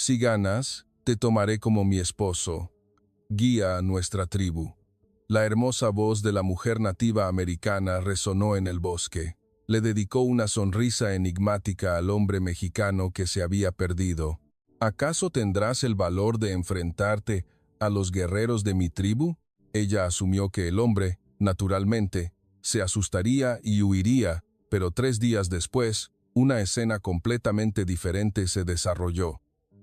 Si ganas, te tomaré como mi esposo. Guía a nuestra tribu. La hermosa voz de la mujer nativa americana resonó en el bosque. Le dedicó una sonrisa enigmática al hombre mexicano que se había perdido. ¿Acaso tendrás el valor de enfrentarte a los guerreros de mi tribu? Ella asumió que el hombre, naturalmente, se asustaría y huiría, pero 3 días después, una escena completamente diferente se desarrolló.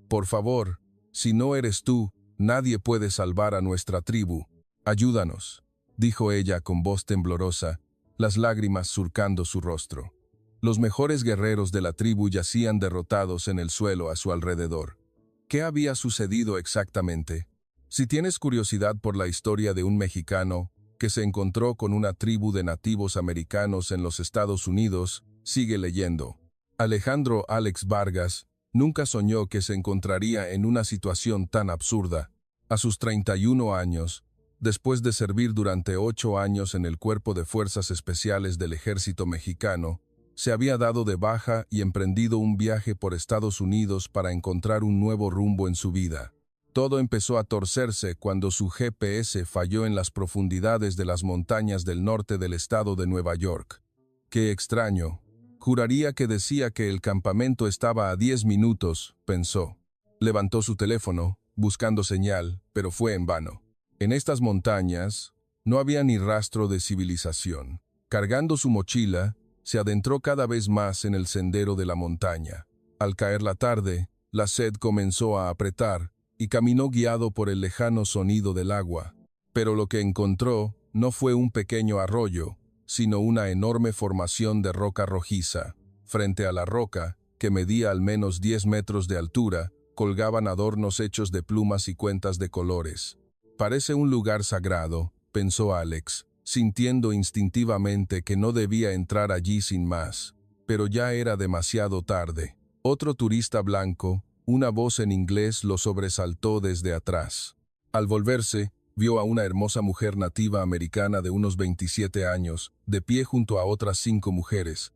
Por favor, si no eres tú, nadie puede salvar a nuestra tribu. Ayúdanos, dijo ella con voz temblorosa, las lágrimas surcando su rostro. Los mejores guerreros de la tribu yacían derrotados en el suelo a su alrededor. ¿Qué había sucedido exactamente? Si tienes curiosidad por la historia de un mexicano que se encontró con una tribu de nativos americanos en los Estados Unidos, sigue leyendo. Alejandro Alex Vargas nunca soñó que se encontraría en una situación tan absurda. A sus 31 años, después de servir durante 8 años en el Cuerpo de Fuerzas Especiales del Ejército Mexicano, se había dado de baja y emprendido un viaje por Estados Unidos para encontrar un nuevo rumbo en su vida. Todo empezó a torcerse cuando su GPS falló en las profundidades de las montañas del norte del estado de Nueva York. ¡Qué extraño! Juraría que decía que el campamento estaba a 10 minutos, pensó. Levantó su teléfono, buscando señal, pero fue en vano. En estas montañas no había ni rastro de civilización. Cargando su mochila, se adentró cada vez más en el sendero de la montaña. Al caer la tarde, la sed comenzó a apretar y caminó guiado por el lejano sonido del agua. Pero lo que encontró no fue un pequeño arroyo, sino una enorme formación de roca rojiza. Frente a la roca, que medía al menos 10 metros de altura, colgaban adornos hechos de plumas y cuentas de colores. Parece un lugar sagrado, pensó Alex, sintiendo instintivamente que no debía entrar allí sin más. Pero ya era demasiado tarde. Otro turista blanco, una voz en inglés lo sobresaltó desde atrás. Al volverse, vio a una hermosa mujer nativa americana de unos 27 años, de pie junto a otras 5 mujeres.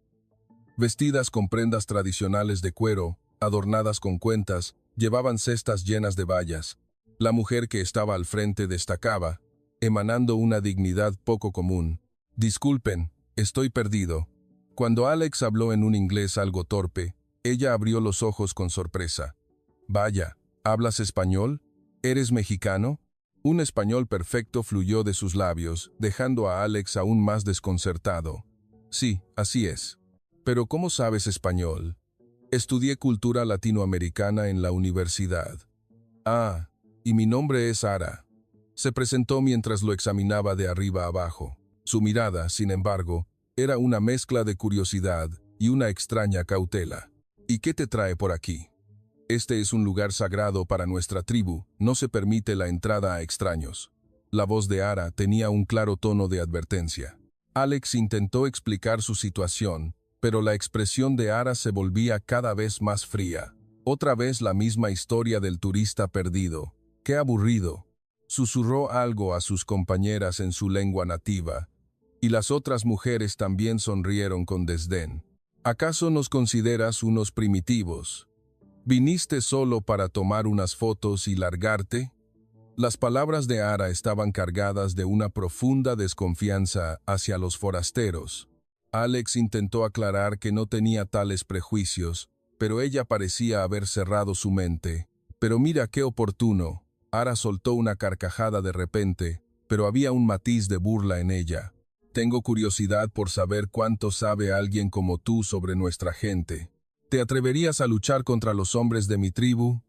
Vestidas con prendas tradicionales de cuero, adornadas con cuentas, llevaban cestas llenas de bayas. La mujer que estaba al frente destacaba, emanando una dignidad poco común. «Disculpen, estoy perdido». Cuando Alex habló en un inglés algo torpe, ella abrió los ojos con sorpresa. «Vaya, ¿hablas español? ¿Eres mexicano?» Un español perfecto fluyó de sus labios, dejando a Alex aún más desconcertado. «Sí, así es. Pero ¿cómo sabes español?» «Estudié cultura latinoamericana en la universidad». «Ah, y mi nombre es Ara». Se presentó mientras lo examinaba de arriba abajo. Su mirada, sin embargo, era una mezcla de curiosidad y una extraña cautela. «¿Y qué te trae por aquí?» «Este es un lugar sagrado para nuestra tribu, no se permite la entrada a extraños». La voz de Ara tenía un claro tono de advertencia. Alex intentó explicar su situación, pero la expresión de Ara se volvía cada vez más fría. Otra vez la misma historia del turista perdido. «Qué aburrido». Susurró algo a sus compañeras en su lengua nativa, y las otras mujeres también sonrieron con desdén. «¿Acaso nos consideras unos primitivos? ¿Viniste solo para tomar unas fotos y largarte?» Las palabras de Ara estaban cargadas de una profunda desconfianza hacia los forasteros. Alex intentó aclarar que no tenía tales prejuicios, pero ella parecía haber cerrado su mente. «Pero mira qué oportuno». Ara soltó una carcajada de repente, pero había un matiz de burla en ella. «Tengo curiosidad por saber cuánto sabe alguien como tú sobre nuestra gente. ¿Te atreverías a luchar contra los hombres de mi tribu?»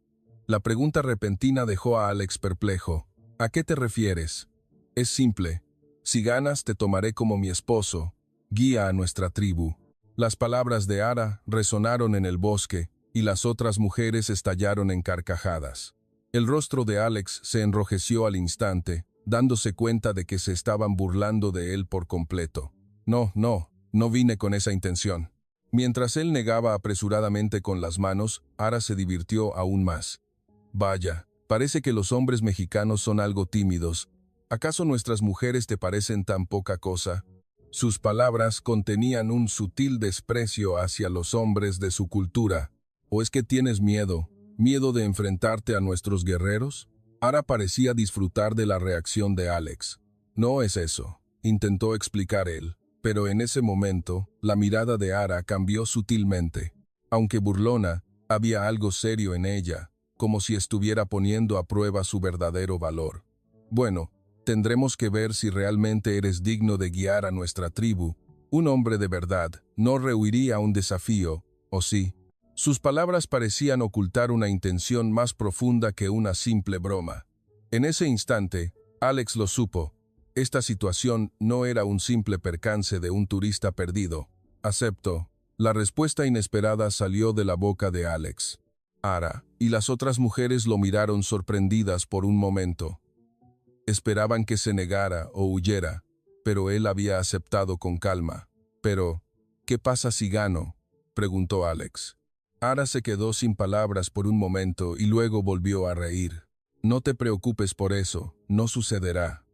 La pregunta repentina dejó a Alex perplejo. «¿A qué te refieres?» «Es simple. Si ganas, te tomaré como mi esposo. Guía a nuestra tribu». Las palabras de Ara resonaron en el bosque, y las otras mujeres estallaron en carcajadas. El rostro de Alex se enrojeció al instante, dándose cuenta de que se estaban burlando de él por completo. No vine con esa intención». Mientras él negaba apresuradamente con las manos, Ara se divirtió aún más. «Vaya, parece que los hombres mexicanos son algo tímidos. ¿Acaso nuestras mujeres te parecen tan poca cosa?» Sus palabras contenían un sutil desprecio hacia los hombres de su cultura. «¿O es que tienes miedo?» ¿Miedo de enfrentarte a nuestros guerreros? Ara parecía disfrutar de la reacción de Alex. No es eso, intentó explicar él, pero en ese momento, la mirada de Ara cambió sutilmente. Aunque burlona, había algo serio en ella, como si estuviera poniendo a prueba su verdadero valor. Bueno, tendremos que ver si realmente eres digno de guiar a nuestra tribu. Un hombre de verdad no rehuiría un desafío, ¿o sí? Sus palabras parecían ocultar una intención más profunda que una simple broma. En ese instante, Alex lo supo. Esta situación no era un simple percance de un turista perdido. Acepto. La respuesta inesperada salió de la boca de Alex. Ara y las otras mujeres lo miraron sorprendidas por un momento. Esperaban que se negara o huyera, pero él había aceptado con calma. «Pero, ¿qué pasa si gano?», preguntó Alex. Ara se quedó sin palabras por un momento y luego volvió a reír. «No te preocupes por eso, no sucederá.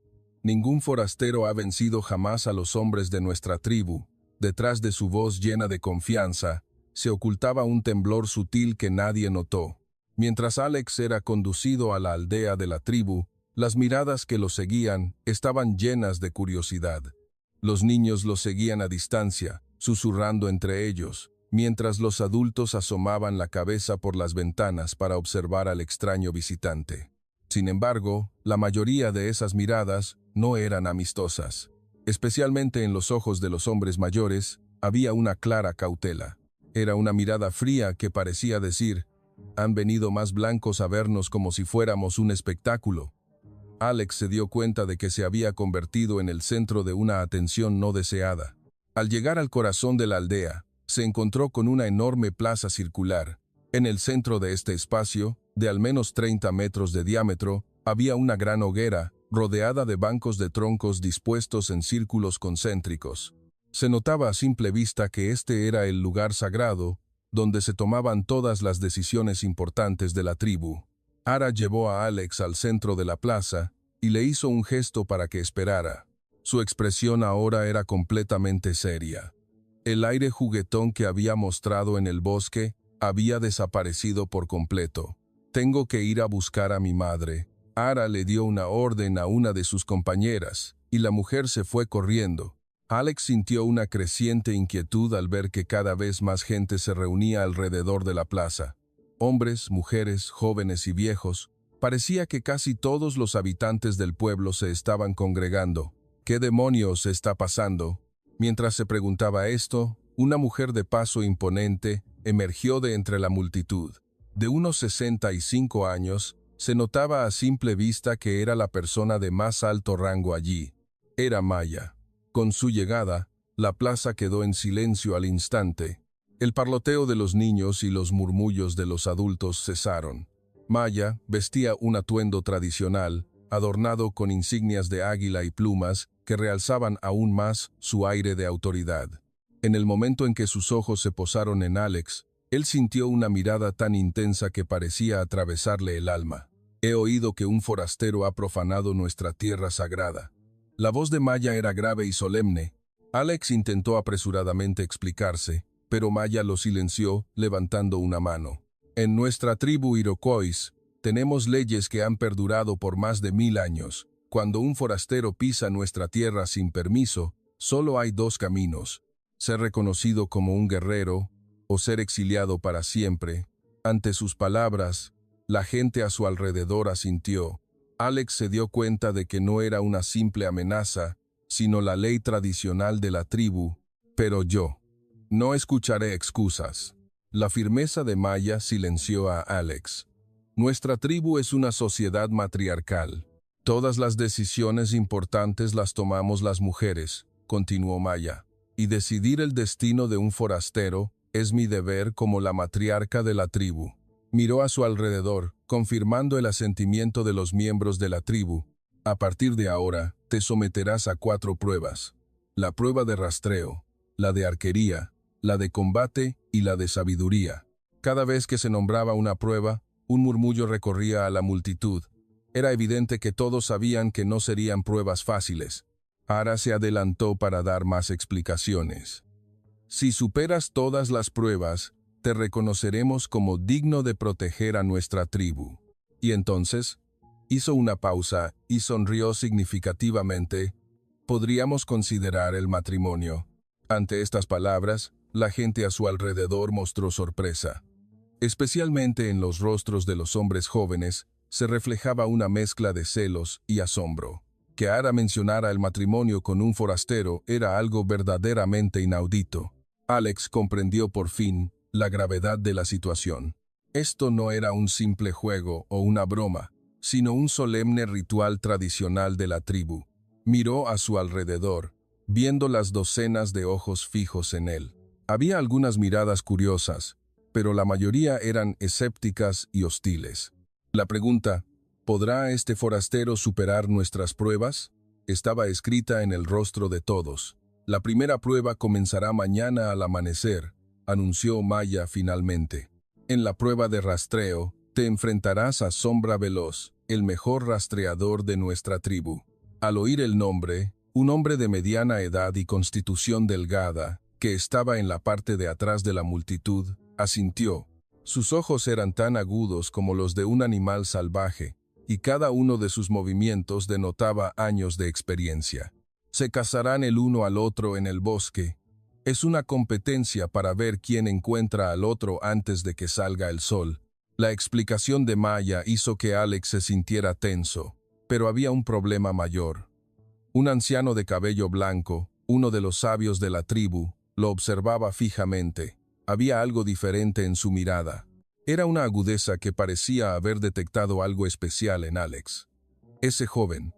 Ningún forastero ha vencido jamás a los hombres de nuestra tribu». Detrás de su voz llena de confianza, se ocultaba un temblor sutil que nadie notó. Mientras Alex era conducido a la aldea de la tribu, las miradas que lo seguían estaban llenas de curiosidad. Los niños lo seguían a distancia, susurrando entre ellos, mientras los adultos asomaban la cabeza por las ventanas para observar al extraño visitante. Sin embargo, la mayoría de esas miradas no eran amistosas. Especialmente en los ojos de los hombres mayores, había una clara cautela. Era una mirada fría que parecía decir, «Han venido más blancos a vernos como si fuéramos un espectáculo». Alex se dio cuenta de que se había convertido en el centro de una atención no deseada. Al llegar al corazón de la aldea, se encontró con una enorme plaza circular. En el centro de este espacio, de al menos 30 metros de diámetro, había una gran hoguera, rodeada de bancos de troncos dispuestos en círculos concéntricos. Se notaba a simple vista que este era el lugar sagrado, donde se tomaban todas las decisiones importantes de la tribu. Ara llevó a Alex al centro de la plaza y le hizo un gesto para que esperara. Su expresión ahora era completamente seria. El aire juguetón que había mostrado en el bosque había desaparecido por completo. «Tengo que ir a buscar a mi madre». Ara le dio una orden a una de sus compañeras, y la mujer se fue corriendo. Alex sintió una creciente inquietud al ver que cada vez más gente se reunía alrededor de la plaza. Hombres, mujeres, jóvenes y viejos. Parecía que casi todos los habitantes del pueblo se estaban congregando. «¿Qué demonios está pasando?». Mientras se preguntaba esto, una mujer de paso imponente emergió de entre la multitud. De unos 65 años, se notaba a simple vista que era la persona de más alto rango allí. Era Maya. Con su llegada, la plaza quedó en silencio al instante. El parloteo de los niños y los murmullos de los adultos cesaron. Maya vestía un atuendo tradicional, adornado con insignias de águila y plumas que realzaban aún más su aire de autoridad. En el momento en que sus ojos se posaron en Alex, él sintió una mirada tan intensa que parecía atravesarle el alma. «He oído que un forastero ha profanado nuestra tierra sagrada». La voz de Maya era grave y solemne. Alex intentó apresuradamente explicarse, pero Maya lo silenció, levantando una mano. «En nuestra tribu Iroquois, tenemos leyes que han perdurado por más de 1000 años. Cuando un forastero pisa nuestra tierra sin permiso, solo hay 2 caminos: ser reconocido como un guerrero o ser exiliado para siempre». Ante sus palabras, la gente a su alrededor asintió. Alex se dio cuenta de que no era una simple amenaza, sino la ley tradicional de la tribu. «Pero yo no escucharé excusas». La firmeza de Maya silenció a Alex. «Nuestra tribu es una sociedad matriarcal. Todas las decisiones importantes las tomamos las mujeres», continuó Maya. «Y decidir el destino de un forastero es mi deber como la matriarca de la tribu». Miró a su alrededor, confirmando el asentimiento de los miembros de la tribu. «A partir de ahora, te someterás a 4 pruebas. La prueba de rastreo, la de arquería, la de combate y la de sabiduría». Cada vez que se nombraba una prueba, un murmullo recorría a la multitud. Era evidente que todos sabían que no serían pruebas fáciles. Ara se adelantó para dar más explicaciones. «Si superas todas las pruebas, te reconoceremos como digno de proteger a nuestra tribu. Y entonces, hizo una pausa y sonrió significativamente. Podríamos considerar el matrimonio. Ante estas palabras, la gente a su alrededor mostró sorpresa. Especialmente en los rostros de los hombres jóvenes, se reflejaba una mezcla de celos y asombro. Que Ara mencionara el matrimonio con un forastero era algo verdaderamente inaudito. Alex comprendió por fin la gravedad de la situación. Esto no era un simple juego o una broma, sino un solemne ritual tradicional de la tribu. Miró a su alrededor, viendo las docenas de ojos fijos en él. Había algunas miradas curiosas, pero la mayoría eran escépticas y hostiles. La pregunta, ¿podrá este forastero superar nuestras pruebas?, estaba escrita en el rostro de todos. La primera prueba comenzará mañana al amanecer, anunció Maya finalmente. En la prueba de rastreo, te enfrentarás a Sombra Veloz, el mejor rastreador de nuestra tribu. Al oír el nombre, un hombre de mediana edad y constitución delgada, que estaba en la parte de atrás de la multitud, asintió. Sus ojos eran tan agudos como los de un animal salvaje, y cada uno de sus movimientos denotaba años de experiencia. Se cazarán el uno al otro en el bosque. Es una competencia para ver quién encuentra al otro antes de que salga el sol. La explicación de Maya hizo que Alex se sintiera tenso, pero había un problema mayor. Un anciano de cabello blanco, uno de los sabios de la tribu, lo observaba fijamente. Había algo diferente en su mirada. Era una agudeza que parecía haber detectado algo especial en Alex. «Ese joven»,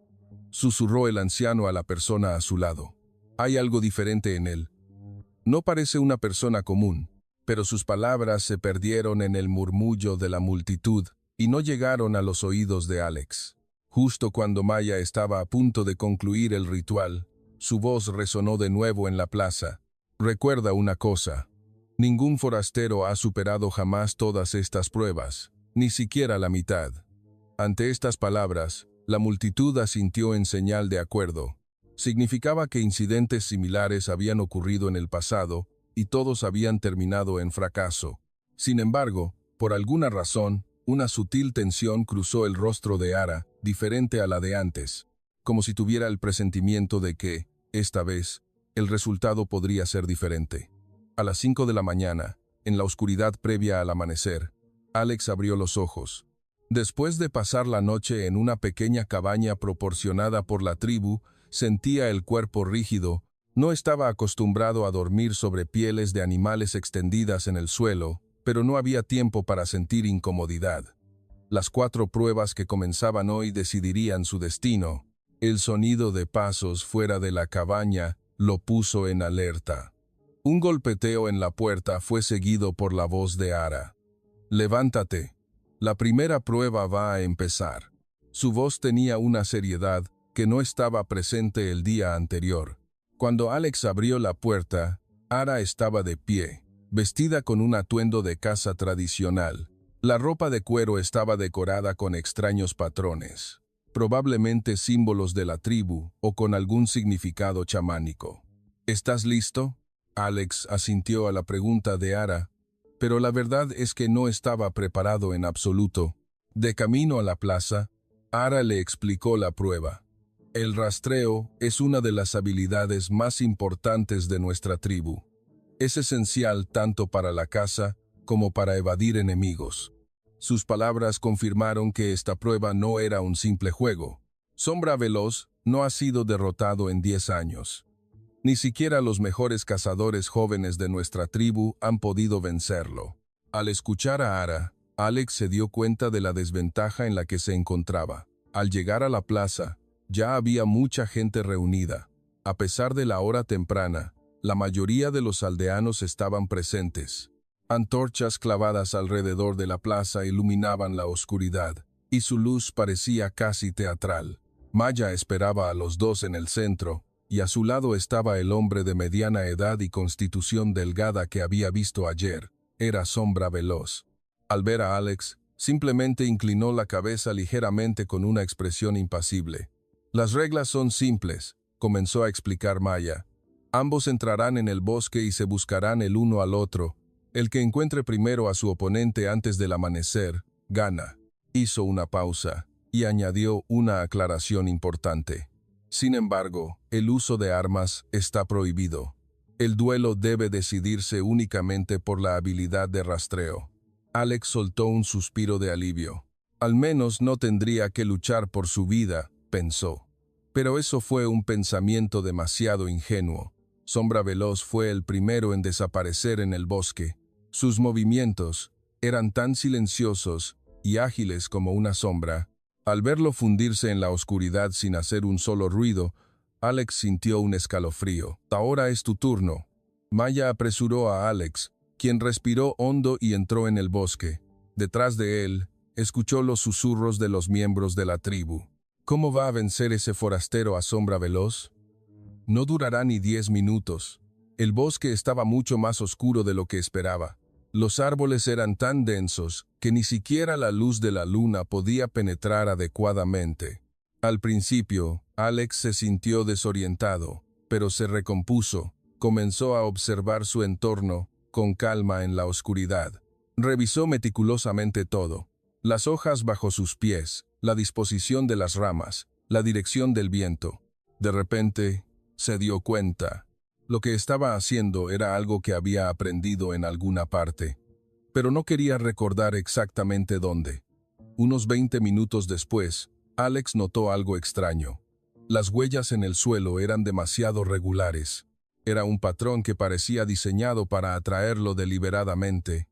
susurró el anciano a la persona a su lado. «Hay algo diferente en él. No parece una persona común», pero sus palabras se perdieron en el murmullo de la multitud y no llegaron a los oídos de Alex. Justo cuando Maya estaba a punto de concluir el ritual, su voz resonó de nuevo en la plaza. «Recuerda una cosa. Ningún forastero ha superado jamás todas estas pruebas, ni siquiera la mitad». Ante estas palabras, la multitud asintió en señal de acuerdo. Significaba que incidentes similares habían ocurrido en el pasado y todos habían terminado en fracaso. Sin embargo, por alguna razón, una sutil tensión cruzó el rostro de Ara, diferente a la de antes, como si tuviera el presentimiento de que, esta vez, el resultado podría ser diferente. A las 5 de la mañana, en la oscuridad previa al amanecer, Alex abrió los ojos. Después de pasar la noche en una pequeña cabaña proporcionada por la tribu, sentía el cuerpo rígido. No estaba acostumbrado a dormir sobre pieles de animales extendidas en el suelo, pero no había tiempo para sentir incomodidad. Las 4 pruebas que comenzaban hoy decidirían su destino. El sonido de pasos fuera de la cabaña lo puso en alerta. Un golpeteo en la puerta fue seguido por la voz de Ara. «Levántate. La primera prueba va a empezar». Su voz tenía una seriedad que no estaba presente el día anterior. Cuando Alex abrió la puerta, Ara estaba de pie, vestida con un atuendo de caza tradicional. La ropa de cuero estaba decorada con extraños patrones, probablemente símbolos de la tribu o con algún significado chamánico. «¿Estás listo?», Alex asintió a la pregunta de Ara, pero la verdad es que no estaba preparado en absoluto. De camino a la plaza, Ara le explicó la prueba. «El rastreo es una de las habilidades más importantes de nuestra tribu. Es esencial tanto para la caza como para evadir enemigos». Sus palabras confirmaron que esta prueba no era un simple juego. Sombra Veloz no ha sido derrotado en 10 años. Ni siquiera los mejores cazadores jóvenes de nuestra tribu han podido vencerlo. Al escuchar a Ara, Alex se dio cuenta de la desventaja en la que se encontraba. Al llegar a la plaza, ya había mucha gente reunida. A pesar de la hora temprana, la mayoría de los aldeanos estaban presentes. Antorchas clavadas alrededor de la plaza iluminaban la oscuridad, y su luz parecía casi teatral. Maya esperaba a los dos en el centro, y a su lado estaba el hombre de mediana edad y constitución delgada que había visto ayer. Era Sombra Veloz. Al ver a Alex, simplemente inclinó la cabeza ligeramente con una expresión impasible. «Las reglas son simples», comenzó a explicar Maya. «Ambos entrarán en el bosque y se buscarán el uno al otro, El que encuentre primero a su oponente antes del amanecer, gana. Hizo una pausa y añadió una aclaración importante. Sin embargo, el uso de armas está prohibido. El duelo debe decidirse únicamente por la habilidad de rastreo. Alex soltó un suspiro de alivio. Al menos no tendría que luchar por su vida, pensó. Pero eso fue un pensamiento demasiado ingenuo. Sombra Veloz fue el primero en desaparecer en el bosque. Sus movimientos eran tan silenciosos y ágiles como una sombra. Al verlo fundirse en la oscuridad sin hacer un solo ruido, Alex sintió un escalofrío. «Ahora es tu turno». Maya apresuró a Alex, quien respiró hondo y entró en el bosque. Detrás de él, escuchó los susurros de los miembros de la tribu. ¿Cómo va a vencer ese forastero a Sombra Veloz? No durará ni 10 minutos. El bosque estaba mucho más oscuro de lo que esperaba. Los árboles eran tan densos que ni siquiera la luz de la luna podía penetrar adecuadamente. Al principio, Alex se sintió desorientado, pero se recompuso. Comenzó a observar su entorno con calma en la oscuridad. Revisó meticulosamente todo: las hojas bajo sus pies, la disposición de las ramas, la dirección del viento. De repente, se dio cuenta. Lo que estaba haciendo era algo que había aprendido en alguna parte, pero no quería recordar exactamente dónde. Unos 20 minutos después, Alex notó algo extraño. Las huellas en el suelo eran demasiado regulares. Era un patrón que parecía diseñado para atraerlo deliberadamente.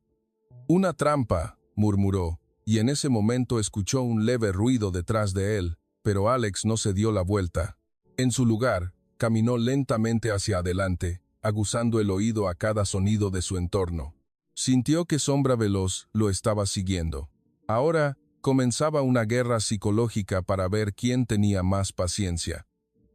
«Una trampa», murmuró, y en ese momento escuchó un leve ruido detrás de él, pero Alex no se dio la vuelta. En su lugar, caminó lentamente hacia adelante, aguzando el oído a cada sonido de su entorno. Sintió que Sombra Veloz lo estaba siguiendo. Ahora comenzaba una guerra psicológica para ver quién tenía más paciencia.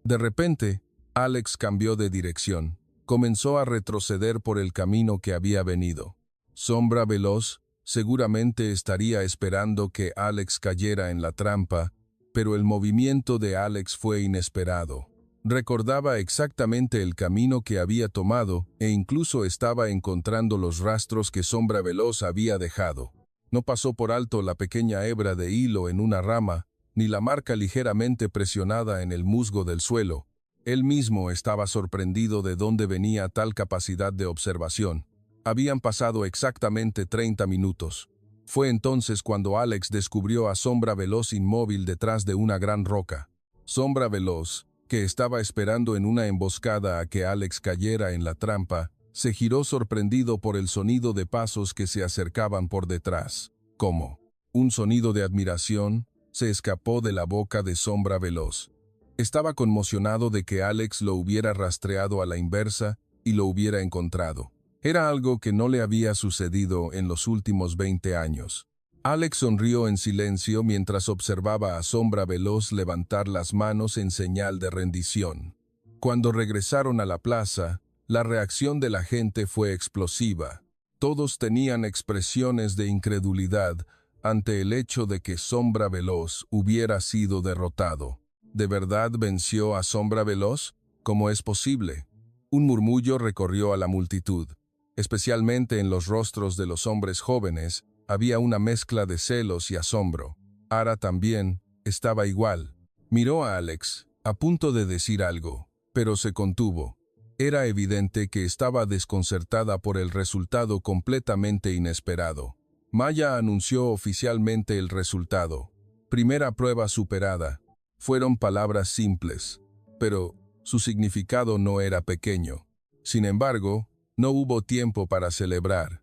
De repente, Alex cambió de dirección. Comenzó a retroceder por el camino que había venido. Sombra Veloz seguramente estaría esperando que Alex cayera en la trampa, pero el movimiento de Alex fue inesperado. Recordaba exactamente el camino que había tomado e incluso estaba encontrando los rastros que Sombra Veloz había dejado. No pasó por alto la pequeña hebra de hilo en una rama, ni la marca ligeramente presionada en el musgo del suelo. Él mismo estaba sorprendido de dónde venía tal capacidad de observación. Habían pasado exactamente 30 minutos. Fue entonces cuando Alex descubrió a Sombra Veloz inmóvil detrás de una gran roca. Sombra Veloz, que estaba esperando en una emboscada a que Alex cayera en la trampa, se giró sorprendido por el sonido de pasos que se acercaban por detrás. ¿Cómo? Un sonido de admiración se escapó de la boca de Sombra Veloz. Estaba conmocionado de que Alex lo hubiera rastreado a la inversa y lo hubiera encontrado. Era algo que no le había sucedido en los últimos 20 años. Alex sonrió en silencio mientras observaba a Sombra Veloz levantar las manos en señal de rendición. Cuando regresaron a la plaza, la reacción de la gente fue explosiva. Todos tenían expresiones de incredulidad ante el hecho de que Sombra Veloz hubiera sido derrotado. ¿De verdad venció a Sombra Veloz? ¿Cómo es posible? Un murmullo recorrió a la multitud. Especialmente en los rostros de los hombres jóvenes, había una mezcla de celos y asombro. Ara también estaba igual. Miró a Alex, a punto de decir algo, pero se contuvo. Era evidente que estaba desconcertada por el resultado completamente inesperado. Maya anunció oficialmente el resultado. Primera prueba superada. Fueron palabras simples, pero su significado no era pequeño. Sin embargo, no hubo tiempo para celebrar.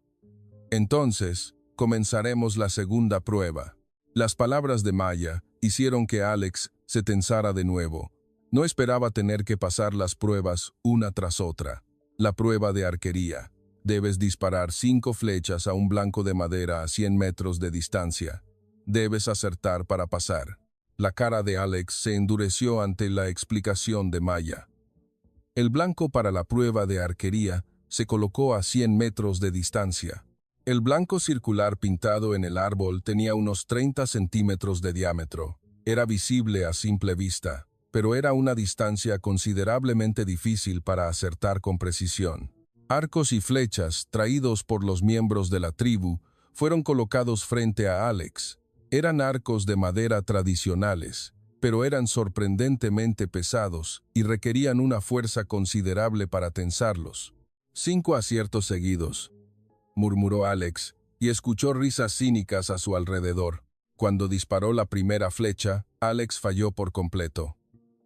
Entonces, comenzaremos la segunda prueba. Las palabras de Maya hicieron que Alex se tensara de nuevo. No esperaba tener que pasar las pruebas una tras otra. La prueba de arquería. Debes disparar 5 flechas a un blanco de madera a 100 metros de distancia. Debes acertar para pasar. La cara de Alex se endureció ante la explicación de Maya. El blanco para la prueba de arquería se colocó a 100 metros de distancia. El blanco circular pintado en el árbol tenía unos 30 centímetros de diámetro. Era visible a simple vista, pero era una distancia considerablemente difícil para acertar con precisión. Arcos y flechas, traídos por los miembros de la tribu, fueron colocados frente a Alex. Eran arcos de madera tradicionales, pero eran sorprendentemente pesados y requerían una fuerza considerable para tensarlos. 5 aciertos seguidos, murmuró Alex, y escuchó risas cínicas a su alrededor. Cuando disparó la primera flecha, Alex falló por completo.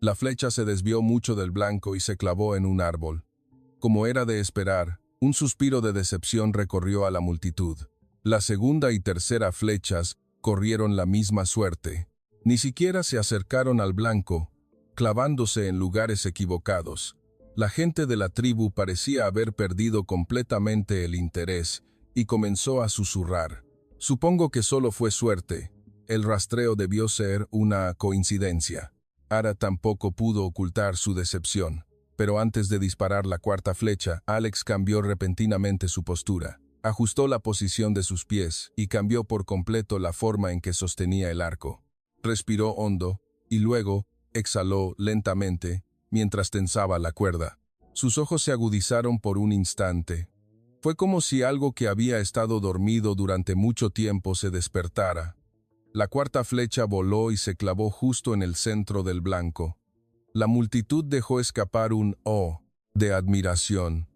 La flecha se desvió mucho del blanco y se clavó en un árbol. Como era de esperar, un suspiro de decepción recorrió a la multitud. La segunda y tercera flechas corrieron la misma suerte. Ni siquiera se acercaron al blanco, clavándose en lugares equivocados. La gente de la tribu parecía haber perdido completamente el interés y comenzó a susurrar. Supongo que solo fue suerte. El rastreo debió ser una coincidencia. Ara tampoco pudo ocultar su decepción, pero antes de disparar la cuarta flecha, Alex cambió repentinamente su postura. Ajustó la posición de sus pies y cambió por completo la forma en que sostenía el arco. Respiró hondo y luego exhaló lentamente mientras tensaba la cuerda. Sus ojos se agudizaron por un instante. Fue como si algo que había estado dormido durante mucho tiempo se despertara. La cuarta flecha voló y se clavó justo en el centro del blanco. La multitud dejó escapar un «oh» de admiración.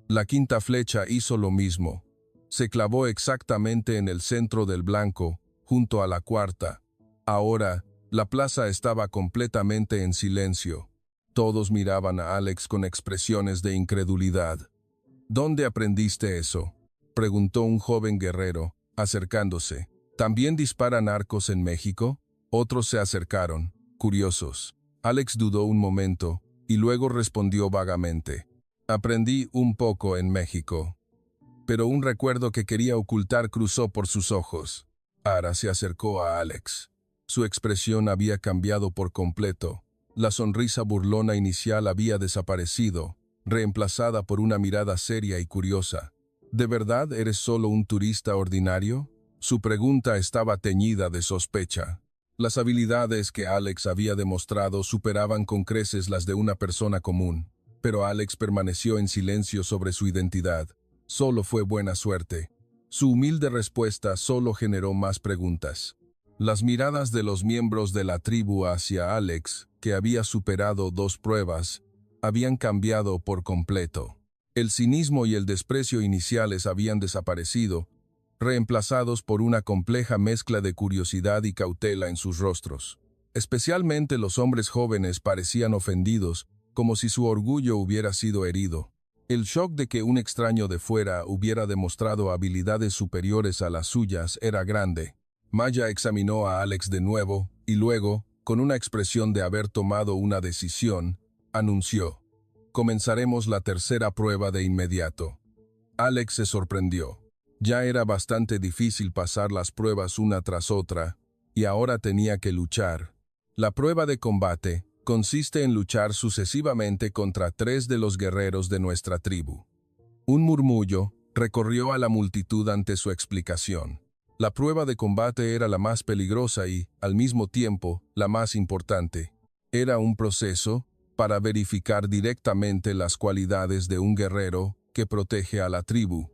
La quinta flecha hizo lo mismo. Se clavó exactamente en el centro del blanco, junto a la cuarta. Ahora, la plaza estaba completamente en silencio. Todos miraban a Alex con expresiones de incredulidad. «¿Dónde aprendiste eso?», preguntó un joven guerrero, acercándose. «¿También disparan arcos en México?». Otros se acercaron, curiosos. Alex dudó un momento, y luego respondió vagamente. «Aprendí un poco en México». Pero un recuerdo que quería ocultar cruzó por sus ojos. Ara se acercó a Alex. Su expresión había cambiado por completo. La sonrisa burlona inicial había desaparecido, reemplazada por una mirada seria y curiosa. «¿De verdad eres solo un turista ordinario?». Su pregunta estaba teñida de sospecha. Las habilidades que Alex había demostrado superaban con creces las de una persona común, pero Alex permaneció en silencio sobre su identidad. Solo fue buena suerte. Su humilde respuesta solo generó más preguntas. Las miradas de los miembros de la tribu hacia Alex, que había superado 2 pruebas, habían cambiado por completo. El cinismo y el desprecio iniciales habían desaparecido, reemplazados por una compleja mezcla de curiosidad y cautela en sus rostros. Especialmente los hombres jóvenes parecían ofendidos, como si su orgullo hubiera sido herido. El shock de que un extraño de fuera hubiera demostrado habilidades superiores a las suyas era grande. Maya examinó a Alex de nuevo y luego, con una expresión de haber tomado una decisión, anunció: «Comenzaremos la tercera prueba de inmediato». Alex se sorprendió. Ya era bastante difícil pasar las pruebas una tras otra, y ahora tenía que luchar. La prueba de combate consiste en luchar sucesivamente contra 3 de los guerreros de nuestra tribu. Un murmullo recorrió a la multitud ante su explicación. La prueba de combate era la más peligrosa y, al mismo tiempo, la más importante. Era un proceso para verificar directamente las cualidades de un guerrero que protege a la tribu.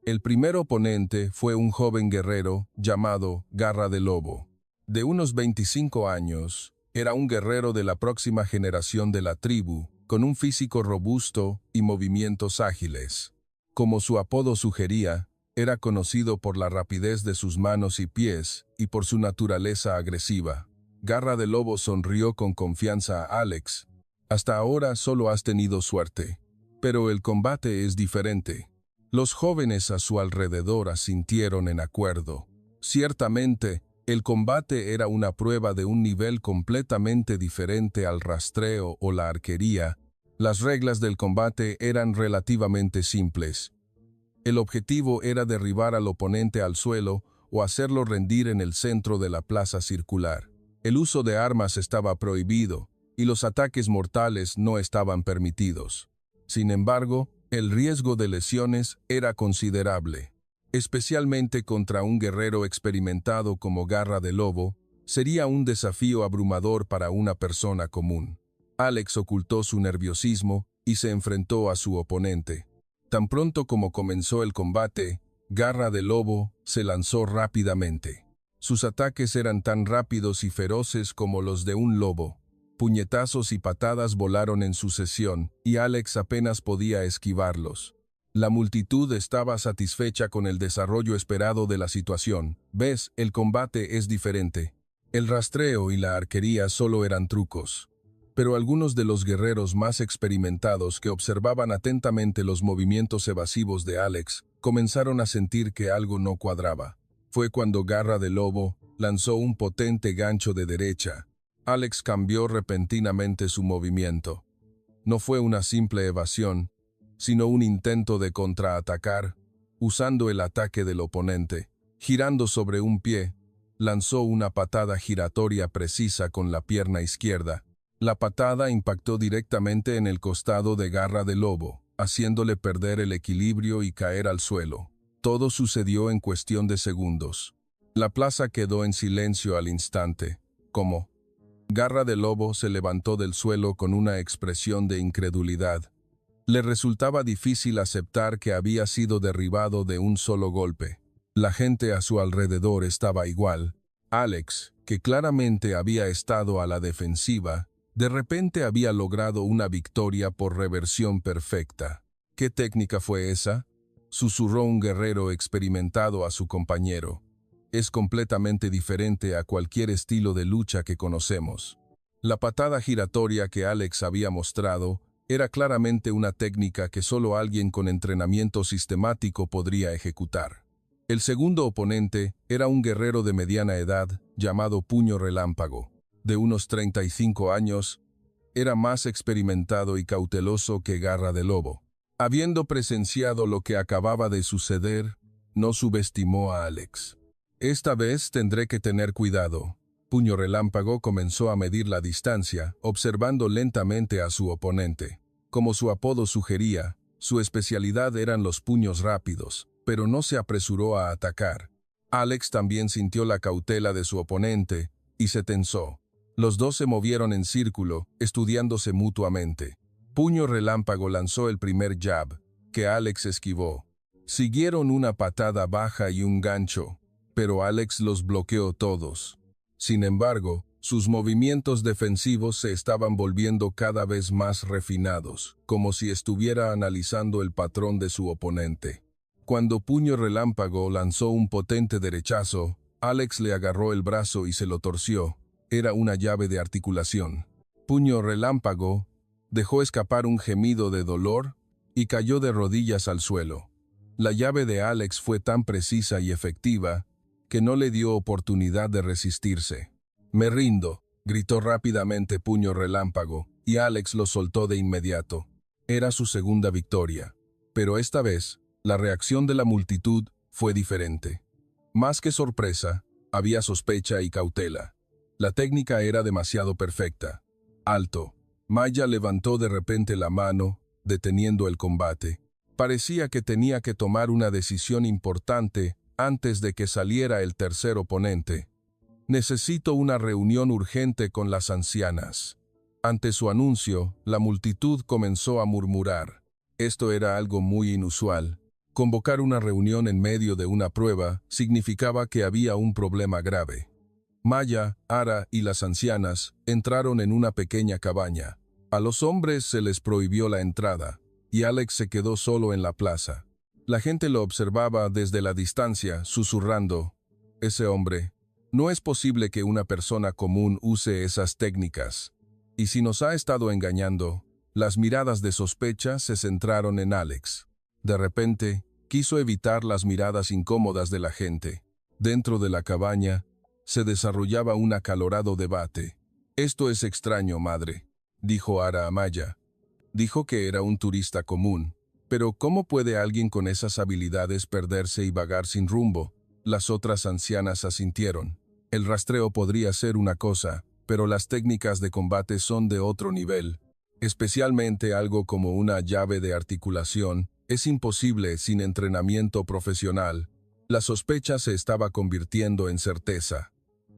El primer oponente fue un joven guerrero llamado Garra de Lobo. De unos 25 años, era un guerrero de la próxima generación de la tribu, con un físico robusto y movimientos ágiles. Como su apodo sugería, era conocido por la rapidez de sus manos y pies y por su naturaleza agresiva. Garra de Lobo sonrió con confianza a Alex. «Hasta ahora solo has tenido suerte, pero el combate es diferente». Los jóvenes a su alrededor asintieron en acuerdo. Ciertamente, el combate era una prueba de un nivel completamente diferente al rastreo o la arquería. Las reglas del combate eran relativamente simples. El objetivo era derribar al oponente al suelo o hacerlo rendir en el centro de la plaza circular. El uso de armas estaba prohibido y los ataques mortales no estaban permitidos. Sin embargo, el riesgo de lesiones era considerable. Especialmente contra un guerrero experimentado como Garra de Lobo, sería un desafío abrumador para una persona común. Alex ocultó su nerviosismo y se enfrentó a su oponente. Tan pronto como comenzó el combate, Garra de Lobo se lanzó rápidamente. Sus ataques eran tan rápidos y feroces como los de un lobo. Puñetazos y patadas volaron en sucesión, y Alex apenas podía esquivarlos. La multitud estaba satisfecha con el desarrollo esperado de la situación. ¿Ves? El combate es diferente. El rastreo y la arquería solo eran trucos. Pero algunos de los guerreros más experimentados que observaban atentamente los movimientos evasivos de Alex comenzaron a sentir que algo no cuadraba. Fue cuando Garra de Lobo lanzó un potente gancho de derecha. Alex cambió repentinamente su movimiento. No fue una simple evasión, sino un intento de contraatacar, usando el ataque del oponente. Girando sobre un pie, lanzó una patada giratoria precisa con la pierna izquierda. La patada impactó directamente en el costado de Garra de Lobo, haciéndole perder el equilibrio y caer al suelo. Todo sucedió en cuestión de segundos. La plaza quedó en silencio al instante, como Garra de Lobo se levantó del suelo con una expresión de incredulidad. Le resultaba difícil aceptar que había sido derribado de un solo golpe. La gente a su alrededor estaba igual. Alex, que claramente había estado a la defensiva, de repente había logrado una victoria por reversión perfecta. ¿Qué técnica fue esa?, susurró un guerrero experimentado a su compañero. Es completamente diferente a cualquier estilo de lucha que conocemos. La patada giratoria que Alex había mostrado era claramente una técnica que solo alguien con entrenamiento sistemático podría ejecutar. El segundo oponente era un guerrero de mediana edad llamado Puño Relámpago. De unos 35 años, era más experimentado y cauteloso que Garra de Lobo. Habiendo presenciado lo que acababa de suceder, no subestimó a Alex. Esta vez tendré que tener cuidado. Puño Relámpago comenzó a medir la distancia, observando lentamente a su oponente. Como su apodo sugería, su especialidad eran los puños rápidos, pero no se apresuró a atacar. Alex también sintió la cautela de su oponente y se tensó. Los dos se movieron en círculo, estudiándose mutuamente. Puño Relámpago lanzó el primer jab, que Alex esquivó. Siguieron una patada baja y un gancho, pero Alex los bloqueó todos. Sin embargo, sus movimientos defensivos se estaban volviendo cada vez más refinados, como si estuviera analizando el patrón de su oponente. Cuando Puño Relámpago lanzó un potente derechazo, Alex le agarró el brazo y se lo torció. Era una llave de articulación. Puño Relámpago dejó escapar un gemido de dolor y cayó de rodillas al suelo. La llave de Alex fue tan precisa y efectiva que no le dio oportunidad de resistirse. «Me rindo», gritó rápidamente Puño Relámpago, y Alex lo soltó de inmediato. Era su segunda victoria. Pero esta vez, la reacción de la multitud fue diferente. Más que sorpresa, había sospecha y cautela. La técnica era demasiado perfecta. «Alto». Maya levantó de repente la mano, deteniendo el combate. Parecía que tenía que tomar una decisión importante antes de que saliera el tercer oponente. «Necesito una reunión urgente con las ancianas». Ante su anuncio, la multitud comenzó a murmurar. Esto era algo muy inusual. Convocar una reunión en medio de una prueba significaba que había un problema grave. Maya, Ara y las ancianas entraron en una pequeña cabaña. A los hombres se les prohibió la entrada, y Alex se quedó solo en la plaza. La gente lo observaba desde la distancia, susurrando: «Ese hombre, no es posible que una persona común use esas técnicas». Y si nos ha estado engañando, las miradas de sospecha se centraron en Alex. De repente, quiso evitar las miradas incómodas de la gente. Dentro de la cabaña, se desarrollaba un acalorado debate. «Esto es extraño, madre», dijo Ara a Maya. Dijo que era un turista común. Pero ¿cómo puede alguien con esas habilidades perderse y vagar sin rumbo? Las otras ancianas asintieron. El rastreo podría ser una cosa, pero las técnicas de combate son de otro nivel. Especialmente algo como una llave de articulación es imposible sin entrenamiento profesional. La sospecha se estaba convirtiendo en certeza.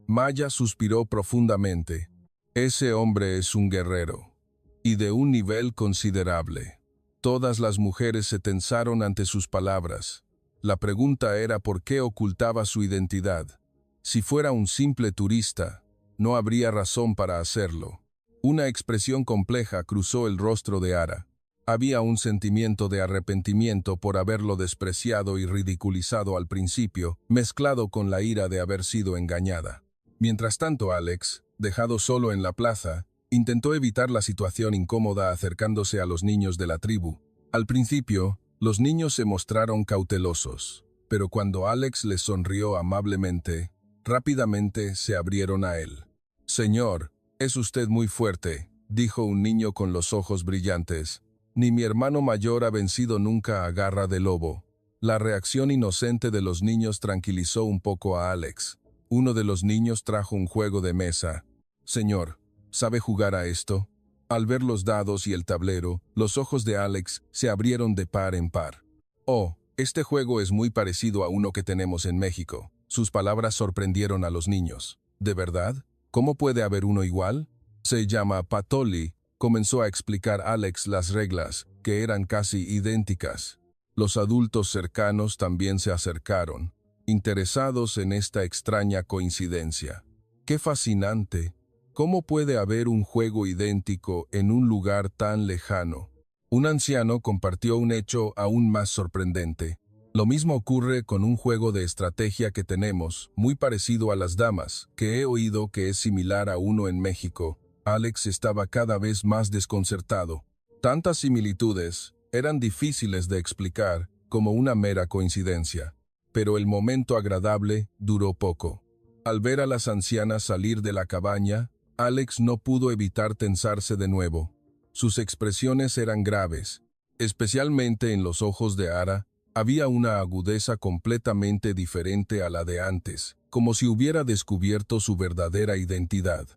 Maya suspiró profundamente. «Ese hombre es un guerrero, y de un nivel considerable». Todas las mujeres se tensaron ante sus palabras. La pregunta era por qué ocultaba su identidad. Si fuera un simple turista, no habría razón para hacerlo. Una expresión compleja cruzó el rostro de Ara. Había un sentimiento de arrepentimiento por haberlo despreciado y ridiculizado al principio, mezclado con la ira de haber sido engañada. Mientras tanto, Alex, dejado solo en la plaza, intentó evitar la situación incómoda acercándose a los niños de la tribu. Al principio, los niños se mostraron cautelosos, pero cuando Alex les sonrió amablemente, rápidamente se abrieron a él. «Señor, es usted muy fuerte», dijo un niño con los ojos brillantes. «Ni mi hermano mayor ha vencido nunca a garra de lobo». La reacción inocente de los niños tranquilizó un poco a Alex. Uno de los niños trajo un juego de mesa. «Señor, ¿sabe jugar a esto?». Al ver los dados y el tablero, los ojos de Alex se abrieron de par en par. «Oh, este juego es muy parecido a uno que tenemos en México». Sus palabras sorprendieron a los niños. «¿De verdad? ¿Cómo puede haber uno igual?». «Se llama Patoli», comenzó a explicar Alex las reglas, que eran casi idénticas. Los adultos cercanos también se acercaron, interesados en esta extraña coincidencia. «¡Qué fascinante! ¿Cómo puede haber un juego idéntico en un lugar tan lejano?». Un anciano compartió un hecho aún más sorprendente. «Lo mismo ocurre con un juego de estrategia que tenemos, muy parecido a las damas, que he oído que es similar a uno en México». Alex estaba cada vez más desconcertado. Tantas similitudes eran difíciles de explicar como una mera coincidencia. Pero el momento agradable duró poco. Al ver a las ancianas salir de la cabaña, Alex no pudo evitar tensarse de nuevo. Sus expresiones eran graves. Especialmente en los ojos de Ara, había una agudeza completamente diferente a la de antes, como si hubiera descubierto su verdadera identidad.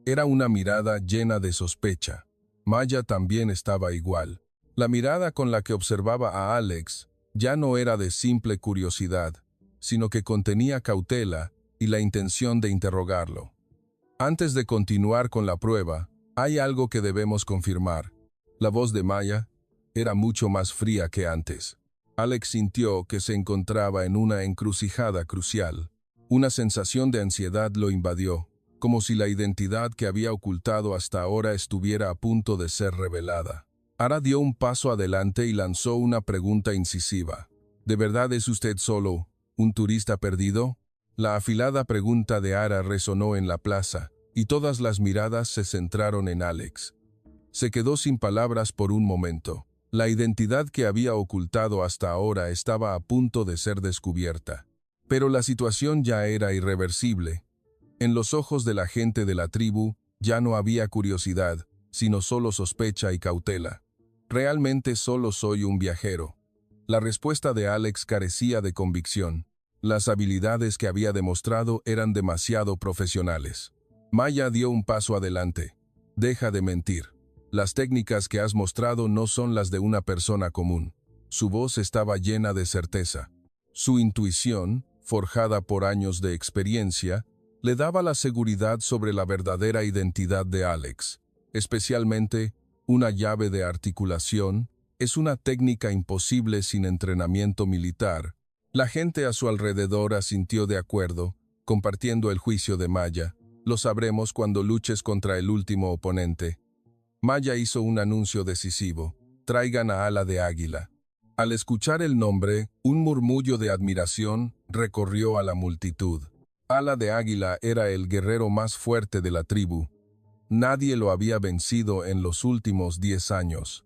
Era una mirada llena de sospecha. Maya también estaba igual. La mirada con la que observaba a Alex ya no era de simple curiosidad, sino que contenía cautela y la intención de interrogarlo. «Antes de continuar con la prueba, hay algo que debemos confirmar». La voz de Maya era mucho más fría que antes. Alex sintió que se encontraba en una encrucijada crucial. Una sensación de ansiedad lo invadió, como si la identidad que había ocultado hasta ahora estuviera a punto de ser revelada. Ara dio un paso adelante y lanzó una pregunta incisiva. «¿De verdad es usted solo un turista perdido?». La afilada pregunta de Ara resonó en la plaza, y todas las miradas se centraron en Alex. Se quedó sin palabras por un momento. La identidad que había ocultado hasta ahora estaba a punto de ser descubierta. Pero la situación ya era irreversible. En los ojos de la gente de la tribu ya no había curiosidad, sino solo sospecha y cautela. «Realmente solo soy un viajero». La respuesta de Alex carecía de convicción. Las habilidades que había demostrado eran demasiado profesionales. Maya dio un paso adelante. «Deja de mentir. Las técnicas que has mostrado no son las de una persona común». Su voz estaba llena de certeza. Su intuición, forjada por años de experiencia, le daba la seguridad sobre la verdadera identidad de Alex. Especialmente, una llave de articulación es una técnica imposible sin entrenamiento militar. La gente a su alrededor asintió de acuerdo, compartiendo el juicio de Maya. «Lo sabremos cuando luches contra el último oponente». Maya hizo un anuncio decisivo. «Traigan a Ala de Águila». Al escuchar el nombre, un murmullo de admiración recorrió a la multitud. Ala de Águila era el guerrero más fuerte de la tribu. Nadie lo había vencido en los últimos 10 años.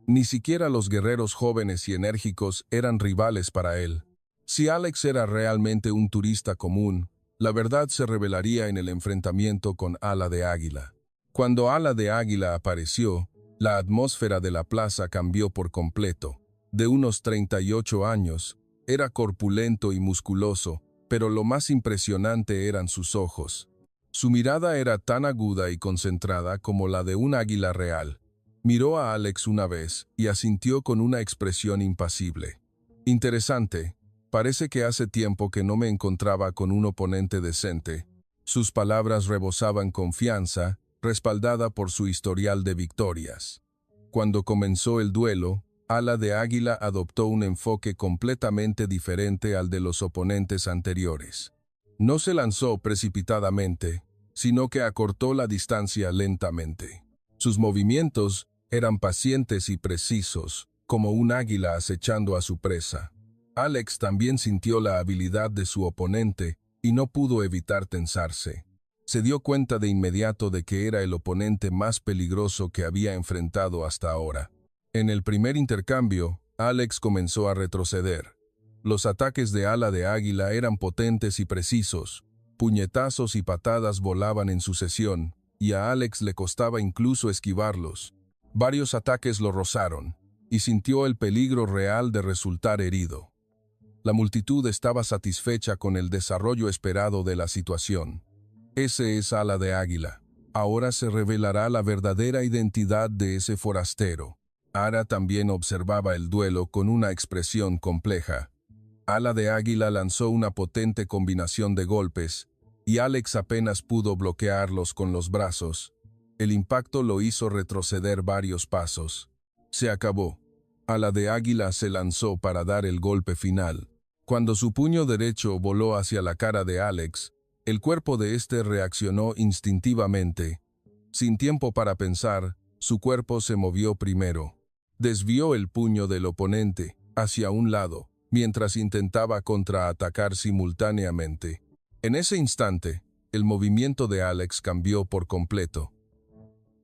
Ni siquiera los guerreros jóvenes y enérgicos eran rivales para él. Si Alex era realmente un turista común, la verdad se revelaría en el enfrentamiento con Ala de Águila. Cuando Ala de Águila apareció, la atmósfera de la plaza cambió por completo. De unos 38 años, era corpulento y musculoso, pero lo más impresionante eran sus ojos. Su mirada era tan aguda y concentrada como la de un águila real. Miró a Alex una vez y asintió con una expresión impasible. «Interesante. Parece que hace tiempo que no me encontraba con un oponente decente». Sus palabras rebosaban confianza, respaldada por su historial de victorias. Cuando comenzó el duelo, Ala de Águila adoptó un enfoque completamente diferente al de los oponentes anteriores. No se lanzó precipitadamente, sino que acortó la distancia lentamente. Sus movimientos eran pacientes y precisos, como un águila acechando a su presa. Alex también sintió la habilidad de su oponente y no pudo evitar tensarse. Se dio cuenta de inmediato de que era el oponente más peligroso que había enfrentado hasta ahora. En el primer intercambio, Alex comenzó a retroceder. Los ataques de Ala de Águila eran potentes y precisos. Puñetazos y patadas volaban en sucesión, y a Alex le costaba incluso esquivarlos. Varios ataques lo rozaron, y sintió el peligro real de resultar herido. La multitud estaba satisfecha con el desarrollo esperado de la situación. Ese es Ala de Águila. Ahora se revelará la verdadera identidad de ese forastero. Ara también observaba el duelo con una expresión compleja. Ala de Águila lanzó una potente combinación de golpes, y Alex apenas pudo bloquearlos con los brazos. El impacto lo hizo retroceder varios pasos. Se acabó. Ala de Águila se lanzó para dar el golpe final. Cuando su puño derecho voló hacia la cara de Alex, el cuerpo de éste reaccionó instintivamente. Sin tiempo para pensar, su cuerpo se movió primero. Desvió el puño del oponente hacia un lado, mientras intentaba contraatacar simultáneamente. En ese instante, el movimiento de Alex cambió por completo.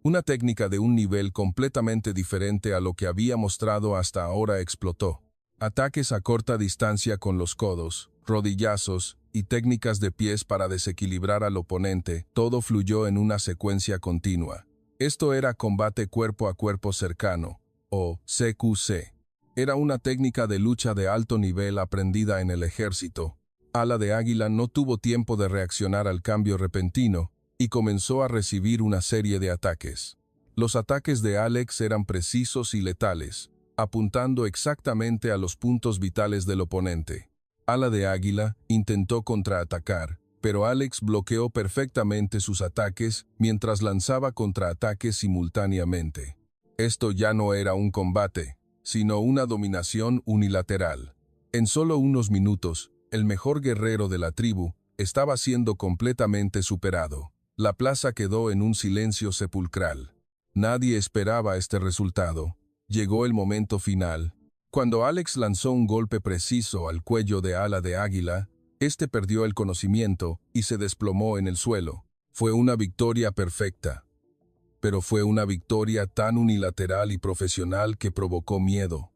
Una técnica de un nivel completamente diferente a lo que había mostrado hasta ahora explotó. Ataques a corta distancia con los codos, rodillazos y técnicas de pies para desequilibrar al oponente, todo fluyó en una secuencia continua. Esto era combate cuerpo a cuerpo cercano, o CQC. Era una técnica de lucha de alto nivel aprendida en el ejército. Ala de Águila no tuvo tiempo de reaccionar al cambio repentino y comenzó a recibir una serie de ataques. Los ataques de Alex eran precisos y letales, apuntando exactamente a los puntos vitales del oponente. Ala de Águila intentó contraatacar, pero Alex bloqueó perfectamente sus ataques mientras lanzaba contraataques simultáneamente. Esto ya no era un combate, sino una dominación unilateral. En solo unos minutos, el mejor guerrero de la tribu estaba siendo completamente superado. La plaza quedó en un silencio sepulcral. Nadie esperaba este resultado. Llegó el momento final. Cuando Alex lanzó un golpe preciso al cuello de Ala de Águila, este perdió el conocimiento y se desplomó en el suelo. Fue una victoria perfecta. Pero fue una victoria tan unilateral y profesional que provocó miedo.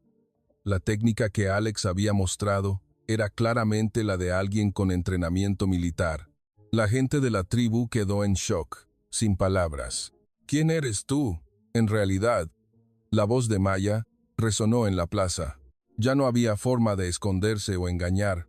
La técnica que Alex había mostrado era claramente la de alguien con entrenamiento militar. La gente de la tribu quedó en shock, sin palabras. ¿Quién eres tú, en realidad? La voz de Maya resonó en la plaza. Ya no había forma de esconderse o engañar.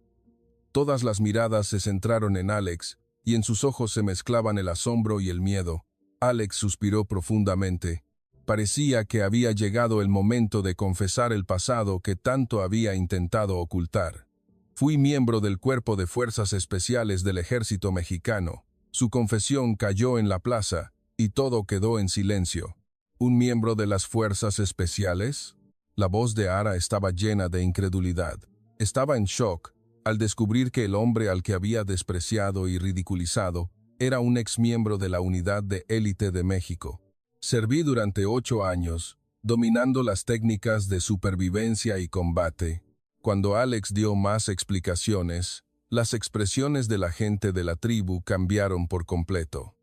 Todas las miradas se centraron en Alex, y en sus ojos se mezclaban el asombro y el miedo. Alex suspiró profundamente. Parecía que había llegado el momento de confesar el pasado que tanto había intentado ocultar. Fui miembro del Cuerpo de Fuerzas Especiales del Ejército Mexicano. Su confesión cayó en la plaza, y todo quedó en silencio. ¿Un miembro de las Fuerzas Especiales? La voz de Ara estaba llena de incredulidad. Estaba en shock al descubrir que el hombre al que había despreciado y ridiculizado era un exmiembro de la Unidad de Élite de México. Serví durante 8 años, dominando las técnicas de supervivencia y combate. Cuando Alex dio más explicaciones, las expresiones de la gente de la tribu cambiaron por completo.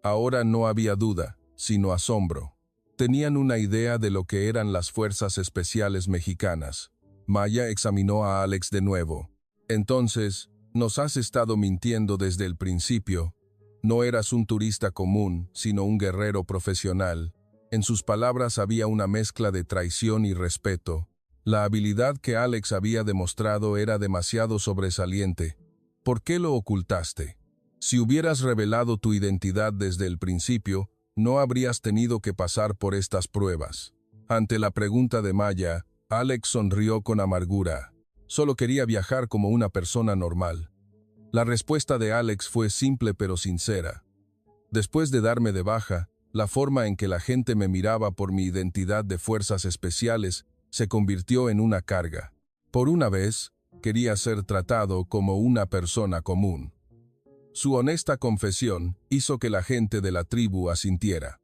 Ahora no había duda, sino asombro. Tenían una idea de lo que eran las Fuerzas Especiales Mexicanas. Maya examinó a Alex de nuevo. Entonces, nos has estado mintiendo desde el principio. No eras un turista común, sino un guerrero profesional. En sus palabras había una mezcla de traición y respeto. La habilidad que Alex había demostrado era demasiado sobresaliente. ¿Por qué lo ocultaste? Si hubieras revelado tu identidad desde el principio, no habrías tenido que pasar por estas pruebas. Ante la pregunta de Maya, Alex sonrió con amargura. Solo quería viajar como una persona normal. La respuesta de Alex fue simple pero sincera. Después de darme de baja, La forma en que la gente me miraba por mi identidad de fuerzas especiales se convirtió en una carga. Por una vez, quería ser tratado como una persona común. Su honesta confesión hizo que la gente de la tribu asintiera.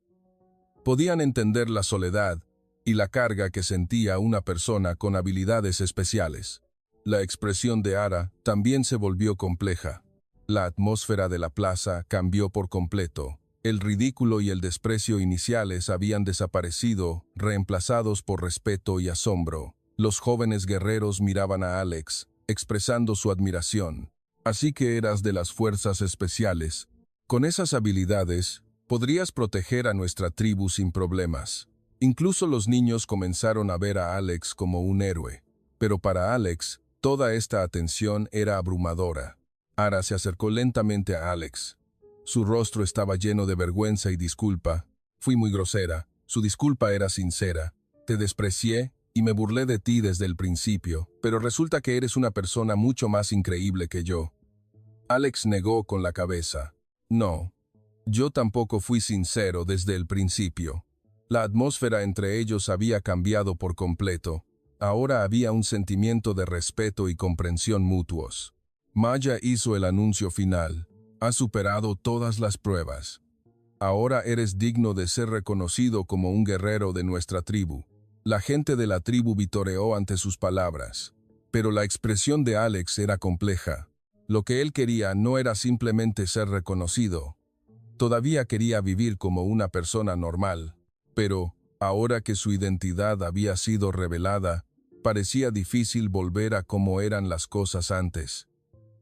Podían entender la soledad y la carga que sentía una persona con habilidades especiales. La expresión de Ara también se volvió compleja. La atmósfera de la plaza cambió por completo. El ridículo y el desprecio iniciales habían desaparecido, reemplazados por respeto y asombro. Los jóvenes guerreros miraban a Alex, expresando su admiración. Así que eras de las fuerzas especiales. Con esas habilidades, podrías proteger a nuestra tribu sin problemas. Incluso los niños comenzaron a ver a Alex como un héroe. Pero para Alex, toda esta atención era abrumadora. Ara se acercó lentamente a Alex. Su rostro estaba lleno de vergüenza y disculpa. Fui muy grosera. Su disculpa era sincera. Te desprecié y me burlé de ti desde el principio, pero resulta que eres una persona mucho más increíble que yo. Alex negó con la cabeza. No, yo tampoco fui sincero desde el principio. La atmósfera entre ellos había cambiado por completo. Ahora había un sentimiento de respeto y comprensión mutuos. Maya hizo el anuncio final. Has superado todas las pruebas. Ahora eres digno de ser reconocido como un guerrero de nuestra tribu. La gente de la tribu vitoreó ante sus palabras. Pero la expresión de Alex era compleja. Lo que él quería no era simplemente ser reconocido. Todavía quería vivir como una persona normal. Pero, ahora que su identidad había sido revelada, parecía difícil volver a cómo eran las cosas antes.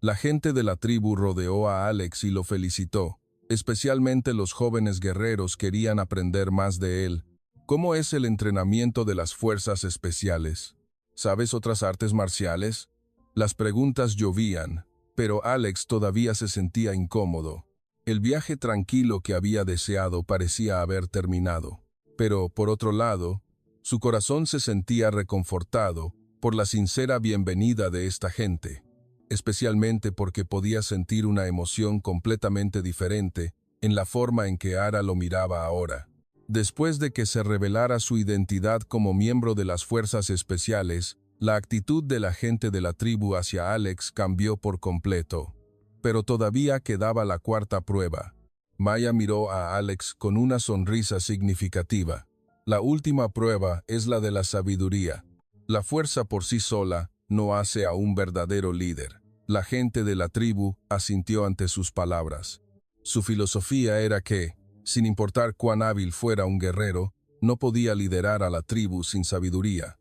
La gente de la tribu rodeó a Alex y lo felicitó. Especialmente los jóvenes guerreros querían aprender más de él. ¿Cómo es el entrenamiento de las fuerzas especiales? ¿Sabes otras artes marciales? Las preguntas llovían, pero Alex todavía se sentía incómodo. El viaje tranquilo que había deseado parecía haber terminado. Pero, por otro lado, su corazón se sentía reconfortado por la sincera bienvenida de esta gente, especialmente porque podía sentir una emoción completamente diferente en la forma en que Ara lo miraba ahora. Después de que se revelara su identidad como miembro de las fuerzas especiales, la actitud de la gente de la tribu hacia Alex cambió por completo. Pero todavía quedaba la cuarta prueba. Maya miró a Alex con una sonrisa significativa. La última prueba es la de la sabiduría. La fuerza por sí sola no hace a un verdadero líder. La gente de la tribu asintió ante sus palabras. Su filosofía era que, sin importar cuán hábil fuera un guerrero, no podía liderar a la tribu sin sabiduría.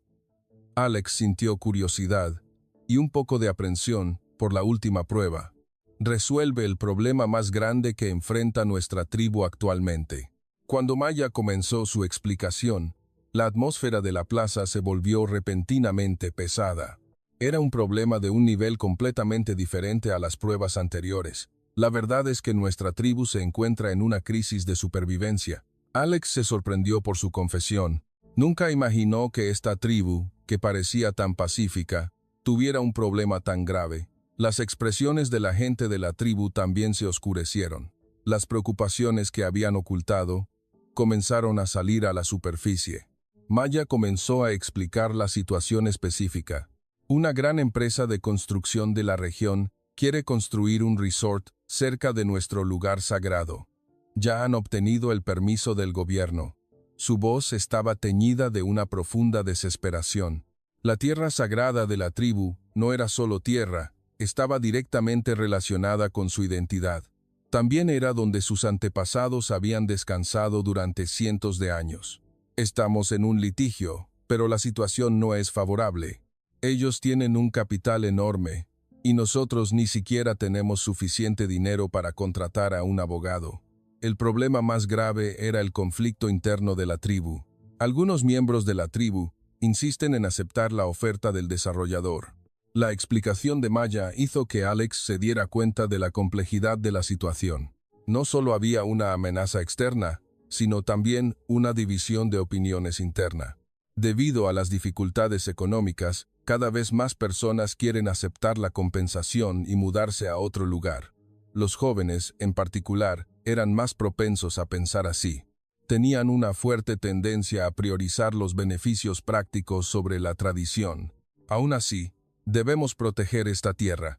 Alex sintió curiosidad y un poco de aprensión por la última prueba. Resuelve el problema más grande que enfrenta nuestra tribu actualmente. Cuando Maya comenzó su explicación, la atmósfera de la plaza se volvió repentinamente pesada. Era un problema de un nivel completamente diferente a las pruebas anteriores. La verdad es que nuestra tribu se encuentra en una crisis de supervivencia. Alex se sorprendió por su confesión. Nunca imaginó que esta tribu, que parecía tan pacífica, tuviera un problema tan grave. Las expresiones de la gente de la tribu también se oscurecieron. Las preocupaciones que habían ocultado comenzaron a salir a la superficie. Maya comenzó a explicar la situación específica. Una gran empresa de construcción de la región quiere construir un resort cerca de nuestro lugar sagrado. Ya han obtenido el permiso del gobierno. Su voz estaba teñida de una profunda desesperación. La tierra sagrada de la tribu no era solo tierra, estaba directamente relacionada con su identidad. También era donde sus antepasados habían descansado durante cientos de años. Estamos en un litigio, pero la situación no es favorable. Ellos tienen un capital enorme, y nosotros ni siquiera tenemos suficiente dinero para contratar a un abogado. El problema más grave era el conflicto interno de la tribu. Algunos miembros de la tribu insisten en aceptar la oferta del desarrollador. La explicación de Maya hizo que Alex se diera cuenta de la complejidad de la situación. No solo había una amenaza externa, sino también una división de opiniones interna. Debido a las dificultades económicas, cada vez más personas quieren aceptar la compensación y mudarse a otro lugar. Los jóvenes, en particular, eran más propensos a pensar así. tenían una fuerte tendencia a priorizar los beneficios prácticos sobre la tradición. Aún así, debemos proteger esta tierra.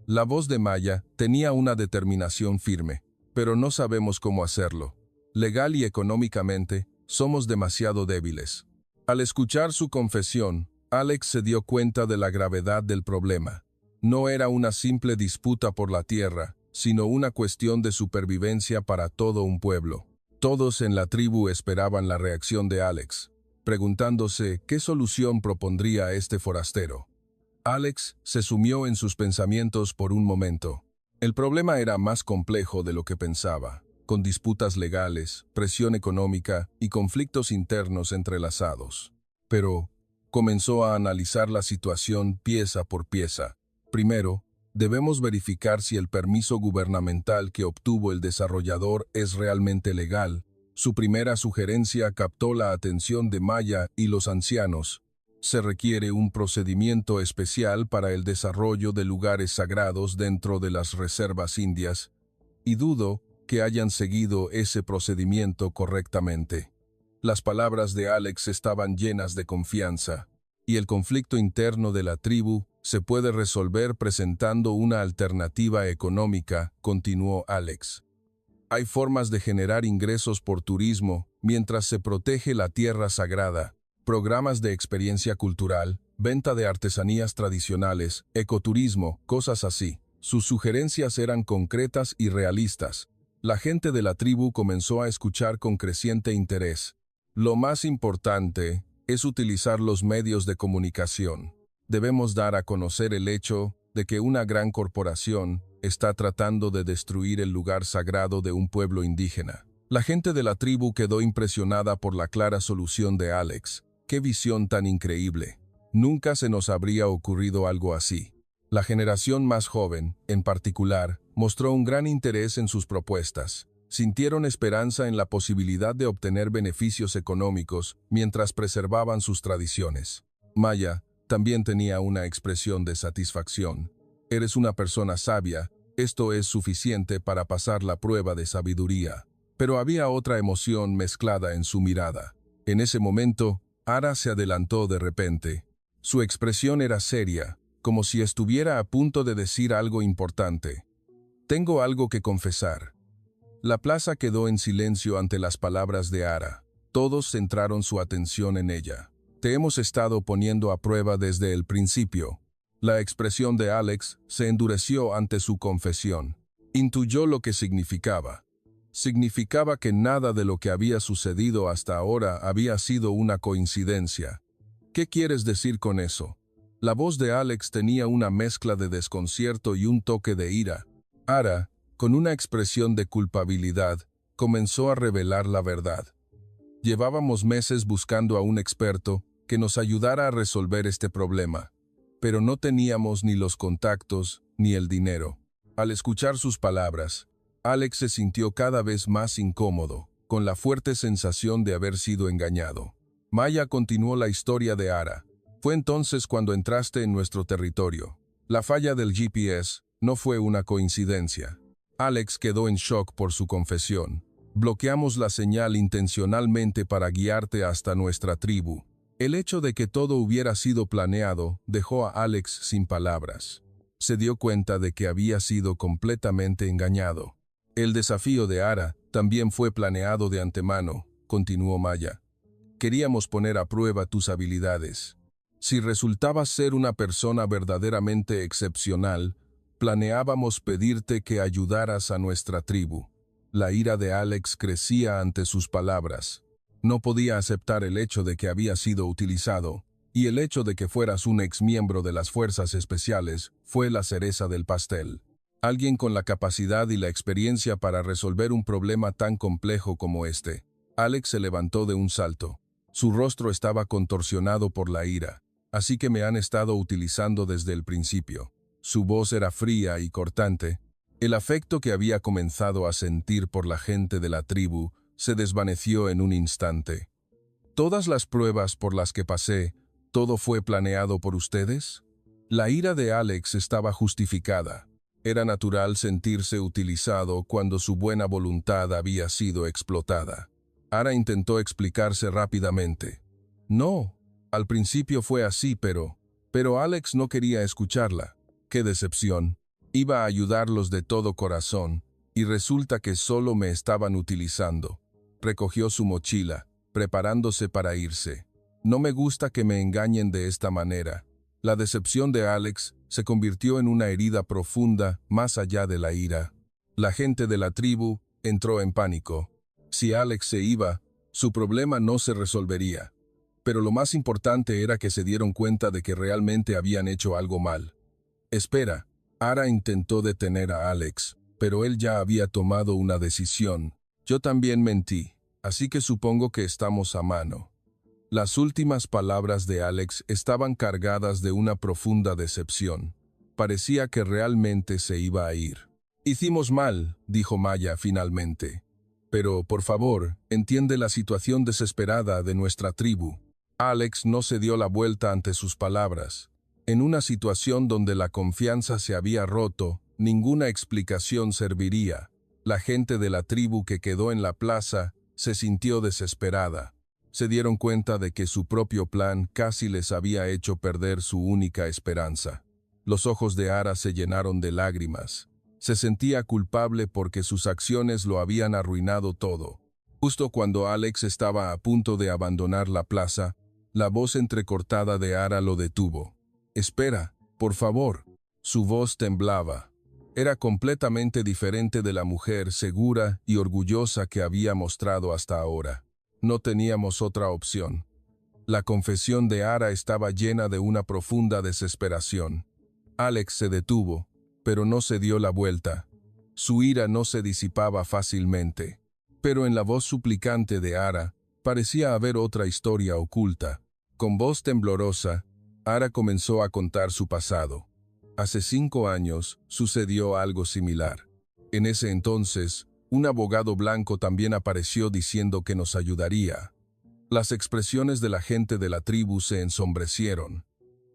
La voz de Maya tenía una determinación firme, pero no sabemos cómo hacerlo. Legal y económicamente, somos demasiado débiles. Al escuchar su confesión, Alex se dio cuenta de la gravedad del problema. No era una simple disputa por la tierra, sino una cuestión de supervivencia para todo un pueblo. Todos en la tribu esperaban la reacción de Alex, preguntándose qué solución propondría este forastero. Alex se sumió en sus pensamientos por un momento. El problema era más complejo de lo que pensaba, con disputas legales, presión económica y conflictos internos entrelazados. Pero comenzó a analizar la situación pieza por pieza. Primero, debemos verificar si el permiso gubernamental que obtuvo el desarrollador es realmente legal. Su primera sugerencia captó la atención de Maya y los ancianos. Se requiere un procedimiento especial para el desarrollo de lugares sagrados dentro de las reservas indias, y dudo que hayan seguido ese procedimiento correctamente. Las palabras de Alex estaban llenas de confianza, y el conflicto interno de la tribu se puede resolver presentando una alternativa económica, continuó Alex. Hay formas de generar ingresos por turismo mientras se protege la tierra sagrada. Programas de experiencia cultural, venta de artesanías tradicionales, ecoturismo, cosas así. Sus sugerencias eran concretas y realistas. La gente de la tribu comenzó a escuchar con creciente interés. Lo más importante es utilizar los medios de comunicación. Debemos dar a conocer el hecho de que una gran corporación está tratando de destruir el lugar sagrado de un pueblo indígena. La gente de la tribu quedó impresionada por la clara solución de Alex. ¡Qué visión tan increíble! Nunca se nos habría ocurrido algo así. La generación más joven, en particular, mostró un gran interés en sus propuestas. Sintieron esperanza en la posibilidad de obtener beneficios económicos mientras preservaban sus tradiciones. Maya también tenía una expresión de satisfacción. Eres una persona sabia, esto es suficiente para pasar la prueba de sabiduría. Pero había otra emoción mezclada en su mirada. En ese momento, Ara se adelantó de repente. Su expresión era seria, como si estuviera a punto de decir algo importante. Tengo algo que confesar. La plaza quedó en silencio ante las palabras de Ara. Todos centraron su atención en ella. Te hemos estado poniendo a prueba desde el principio. La expresión de Alex se endureció ante su confesión. Intuyó lo que significaba. Significaba que nada de lo que había sucedido hasta ahora había sido una coincidencia. ¿Qué quieres decir con eso? La voz de Alex tenía una mezcla de desconcierto y un toque de ira. Ara, con una expresión de culpabilidad, comenzó a revelar la verdad. Llevábamos meses buscando a un experto que nos ayudara a resolver este problema, pero no teníamos ni los contactos ni el dinero. Al escuchar sus palabras, Alex se sintió cada vez más incómodo, con la fuerte sensación de haber sido engañado. Maya continuó la historia de Ara. Fue entonces cuando entraste en nuestro territorio. La falla del GPS no fue una coincidencia. Alex quedó en shock por su confesión. Bloqueamos la señal intencionalmente para guiarte hasta nuestra tribu. El hecho de que todo hubiera sido planeado dejó a Alex sin palabras. Se dio cuenta de que había sido completamente engañado. El desafío de Ara también fue planeado de antemano, continuó Maya. Queríamos poner a prueba tus habilidades. Si resultabas ser una persona verdaderamente excepcional, planeábamos pedirte que ayudaras a nuestra tribu. La ira de Alex crecía ante sus palabras. No podía aceptar el hecho de que había sido utilizado, y el hecho de que fueras un exmiembro de las fuerzas especiales fue la cereza del pastel. Alguien con la capacidad y la experiencia para resolver un problema tan complejo como este. Alex se levantó de un salto. Su rostro estaba contorsionado por la ira. Así que me han estado utilizando desde el principio. Su voz era fría y cortante. El afecto que había comenzado a sentir por la gente de la tribu se desvaneció en un instante. ¿Todas las pruebas por las que pasé, todo fue planeado por ustedes? La ira de Alex estaba justificada. Era natural sentirse utilizado cuando su buena voluntad había sido explotada. Ara intentó explicarse rápidamente. No, al principio fue así, pero Alex no quería escucharla. ¡Qué decepción! Iba a ayudarlos de todo corazón, y resulta que solo me estaban utilizando. Recogió su mochila, preparándose para irse. No me gusta que me engañen de esta manera. La decepción de Alex se convirtió en una herida profunda más allá de la ira. La gente de la tribu entró en pánico. Si Alex se iba, su problema no se resolvería. Pero lo más importante era que se dieron cuenta de que realmente habían hecho algo mal. Espera, Ara intentó detener a Alex, pero él ya había tomado una decisión. Yo también mentí, así que supongo que estamos a mano. Las últimas palabras de Alex estaban cargadas de una profunda decepción. Parecía que realmente se iba a ir. Hicimos mal, dijo Maya finalmente. Pero, por favor, entiende la situación desesperada de nuestra tribu. Alex no se dio la vuelta ante sus palabras. En una situación donde la confianza se había roto, ninguna explicación serviría. La gente de la tribu que quedó en la plaza se sintió desesperada. Se dieron cuenta de que su propio plan casi les había hecho perder su única esperanza. Los ojos de Ara se llenaron de lágrimas. Se sentía culpable porque sus acciones lo habían arruinado todo. Justo cuando Alex estaba a punto de abandonar la plaza, la voz entrecortada de Ara lo detuvo. «Espera, por favor». Su voz temblaba. Era completamente diferente de la mujer segura y orgullosa que había mostrado hasta ahora. No teníamos otra opción. La confesión de Ara estaba llena de una profunda desesperación. Alex se detuvo, pero no se dio la vuelta. Su ira no se disipaba fácilmente. Pero en la voz suplicante de Ara parecía haber otra historia oculta. Con voz temblorosa, Ara comenzó a contar su pasado. Hace 5 años sucedió algo similar. En ese entonces, un abogado blanco también apareció diciendo que nos ayudaría. Las expresiones de la gente de la tribu se ensombrecieron.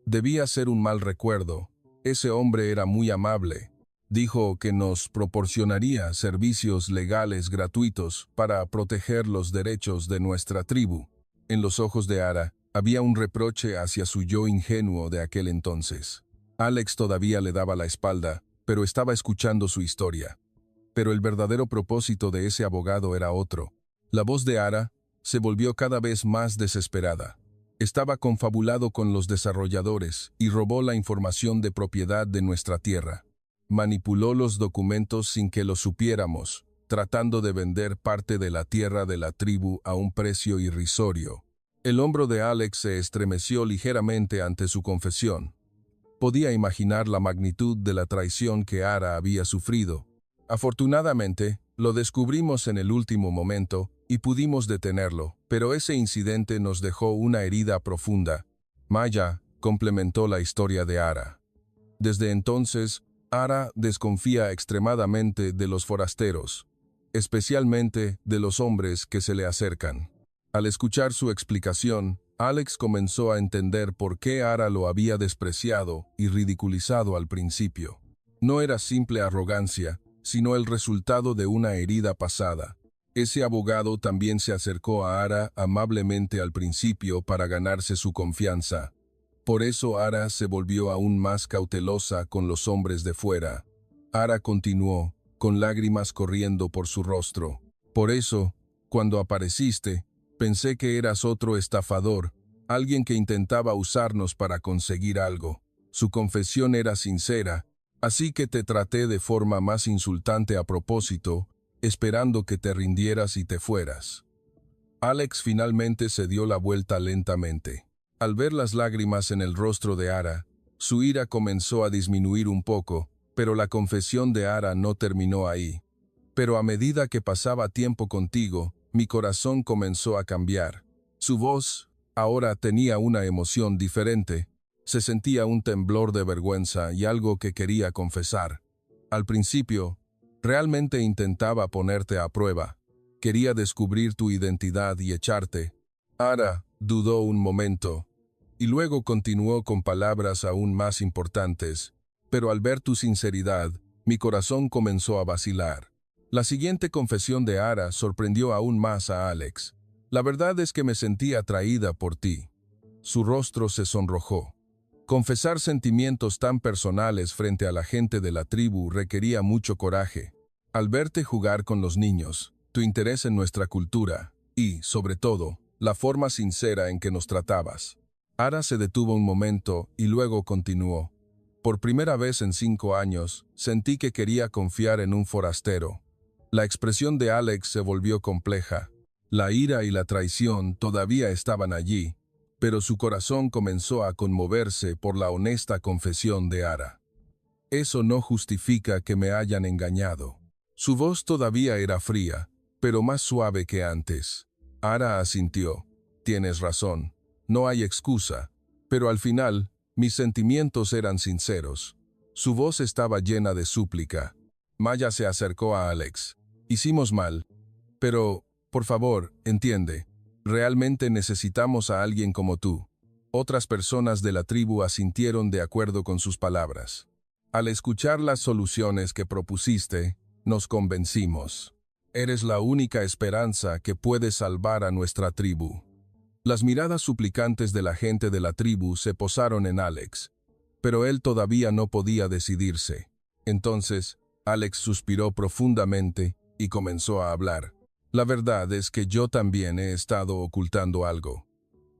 Debía ser un mal recuerdo. Ese hombre era muy amable. Dijo que nos proporcionaría servicios legales gratuitos para proteger los derechos de nuestra tribu. En los ojos de Ara había un reproche hacia su yo ingenuo de aquel entonces. Alex todavía le daba la espalda, pero estaba escuchando su historia. Pero el verdadero propósito de ese abogado era otro. La voz de Ara se volvió cada vez más desesperada. Estaba confabulado con los desarrolladores y robó la información de propiedad de nuestra tierra. Manipuló los documentos sin que lo supiéramos, tratando de vender parte de la tierra de la tribu a un precio irrisorio. El hombro de Alex se estremeció ligeramente ante su confesión. Podía imaginar la magnitud de la traición que Ara había sufrido. Afortunadamente, lo descubrimos en el último momento y pudimos detenerlo, pero ese incidente nos dejó una herida profunda. Maya complementó la historia de Ara. Desde entonces, Ara desconfía extremadamente de los forasteros, especialmente de los hombres que se le acercan. Al escuchar su explicación, Alex comenzó a entender por qué Ara lo había despreciado y ridiculizado al principio. No era simple arrogancia, sino el resultado de una herida pasada. Ese abogado también se acercó a Ara amablemente al principio para ganarse su confianza. Por eso Ara se volvió aún más cautelosa con los hombres de fuera. Ara continuó, con lágrimas corriendo por su rostro. Por eso, cuando apareciste, pensé que eras otro estafador, alguien que intentaba usarnos para conseguir algo. Su confesión era sincera, así que te traté de forma más insultante a propósito, esperando que te rindieras y te fueras. Alex finalmente se dio la vuelta lentamente. Al ver las lágrimas en el rostro de Ara, su ira comenzó a disminuir un poco, pero la confesión de Ara no terminó ahí. Pero a medida que pasaba tiempo contigo, mi corazón comenzó a cambiar. Su voz ahora tenía una emoción diferente. Se sentía un temblor de vergüenza y algo que quería confesar. Al principio, realmente intentaba ponerte a prueba. Quería descubrir tu identidad y echarte. Ara dudó un momento, y luego continuó con palabras aún más importantes. Pero al ver tu sinceridad, mi corazón comenzó a vacilar. La siguiente confesión de Ara sorprendió aún más a Alex. La verdad es que me sentí atraída por ti. Su rostro se sonrojó. Confesar sentimientos tan personales frente a la gente de la tribu requería mucho coraje. Al verte jugar con los niños, tu interés en nuestra cultura y, sobre todo, la forma sincera en que nos tratabas. Ara se detuvo un momento y luego continuó. Por primera vez en 5 años, sentí que quería confiar en un forastero. La expresión de Alex se volvió compleja. La ira y la traición todavía estaban allí, pero su corazón comenzó a conmoverse por la honesta confesión de Ara. Eso no justifica que me hayan engañado. Su voz todavía era fría, pero más suave que antes. Ara asintió. Tienes razón, no hay excusa, pero al final, mis sentimientos eran sinceros. Su voz estaba llena de súplica. Maya se acercó a Alex. Hicimos mal, pero, por favor, entiende. Realmente necesitamos a alguien como tú. Otras personas de la tribu asintieron de acuerdo con sus palabras. Al escuchar las soluciones que propusiste, nos convencimos. Eres la única esperanza que puede salvar a nuestra tribu. Las miradas suplicantes de la gente de la tribu se posaron en Alex, pero él todavía no podía decidirse. Entonces, Alex suspiró profundamente y comenzó a hablar. La verdad es que yo también he estado ocultando algo.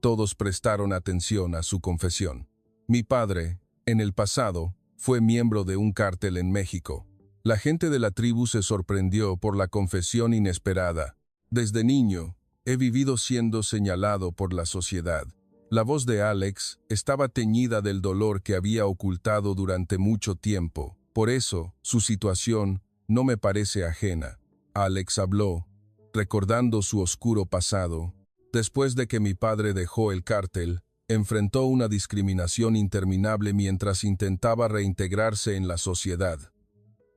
Todos prestaron atención a su confesión. Mi padre, en el pasado, fue miembro de un cártel en México. La gente de la tribu se sorprendió por la confesión inesperada. Desde niño, he vivido siendo señalado por la sociedad. La voz de Alex estaba teñida del dolor que había ocultado durante mucho tiempo. Por eso, su situación no me parece ajena. Alex habló, recordando su oscuro pasado. Después de que mi padre dejó el cártel, enfrentó una discriminación interminable mientras intentaba reintegrarse en la sociedad.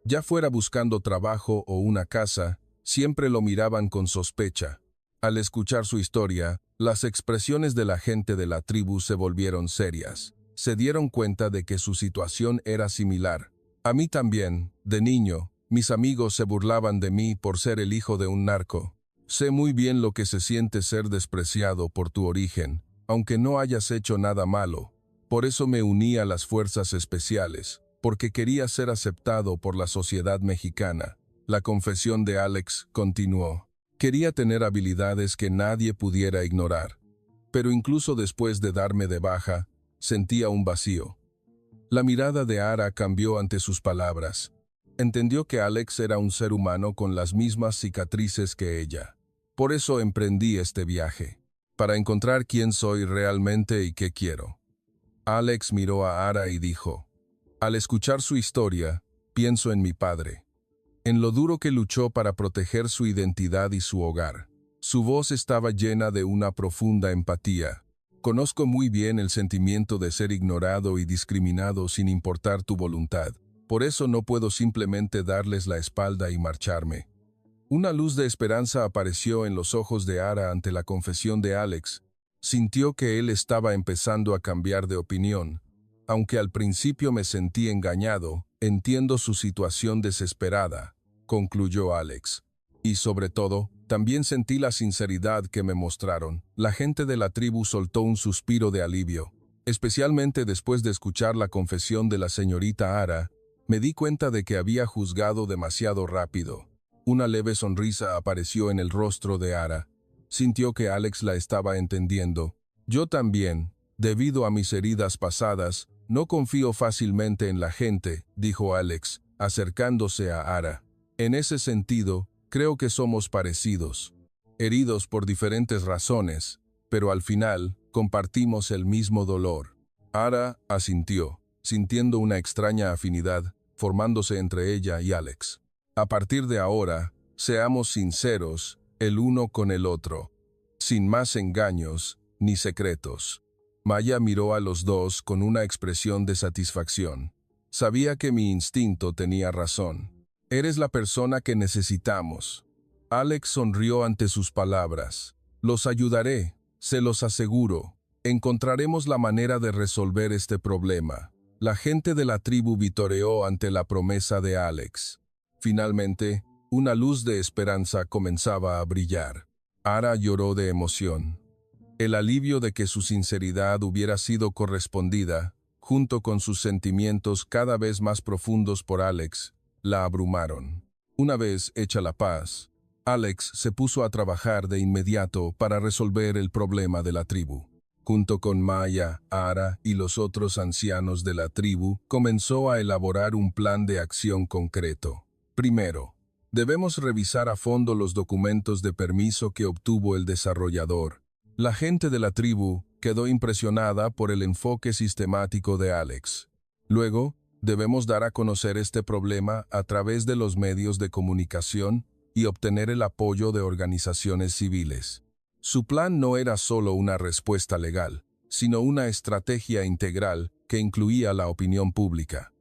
Ya fuera buscando trabajo o una casa, siempre lo miraban con sospecha. Al escuchar su historia, las expresiones de la gente de la tribu se volvieron serias. Se dieron cuenta de que su situación era similar. A mí también, de niño, mis amigos se burlaban de mí por ser el hijo de un narco. Sé muy bien lo que se siente ser despreciado por tu origen, aunque no hayas hecho nada malo. Por eso me uní a las fuerzas especiales, porque quería ser aceptado por la sociedad mexicana. La confesión de Alex continuó. Quería tener habilidades que nadie pudiera ignorar. Pero incluso después de darme de baja, sentía un vacío. La mirada de Ara cambió ante sus palabras. Entendió que Alex era un ser humano con las mismas cicatrices que ella. Por eso emprendí este viaje, para encontrar quién soy realmente y qué quiero. Alex miró a Ara y dijo, al escuchar su historia, pienso en mi padre, en lo duro que luchó para proteger su identidad y su hogar. Su voz estaba llena de una profunda empatía. Conozco muy bien el sentimiento de ser ignorado y discriminado sin importar tu voluntad. Por eso no puedo simplemente darles la espalda y marcharme. Una luz de esperanza apareció en los ojos de Ara ante la confesión de Alex. Sintió que él estaba empezando a cambiar de opinión. Aunque al principio me sentí engañado, entiendo su situación desesperada, concluyó Alex. Y sobre todo, también sentí la sinceridad que me mostraron. La gente de la tribu soltó un suspiro de alivio. Especialmente después de escuchar la confesión de la señorita Ara, me di cuenta de que había juzgado demasiado rápido. Una leve sonrisa apareció en el rostro de Ara. Sintió que Alex la estaba entendiendo. Yo también, debido a mis heridas pasadas, no confío fácilmente en la gente, dijo Alex, acercándose a Ara. En ese sentido, creo que somos parecidos. Heridos por diferentes razones, pero al final, compartimos el mismo dolor. Ara asintió, sintiendo una extraña afinidad, formándose entre ella y Alex. A partir de ahora, seamos sinceros, el uno con el otro, sin más engaños ni secretos. Maya miró a los dos con una expresión de satisfacción. Sabía que mi instinto tenía razón. Eres la persona que necesitamos. Alex sonrió ante sus palabras. Los ayudaré, se los aseguro. Encontraremos la manera de resolver este problema. La gente de la tribu vitoreó ante la promesa de Alex. Finalmente, Una luz de esperanza comenzaba a brillar. Ara lloró de emoción. El alivio de que su sinceridad hubiera sido correspondida, junto con sus sentimientos cada vez más profundos por Alex, la abrumaron. Una vez hecha la paz, Alex se puso a trabajar de inmediato para resolver el problema de la tribu. Junto con Maya, Ara y los otros ancianos de la tribu, comenzó a elaborar un plan de acción concreto. Primero, debemos revisar a fondo los documentos de permiso que obtuvo el desarrollador. La gente de la tribu quedó impresionada por el enfoque sistemático de Alex. Luego, debemos dar a conocer este problema a través de los medios de comunicación y obtener el apoyo de organizaciones civiles. Su plan no era solo una respuesta legal, sino una estrategia integral que incluía la opinión pública.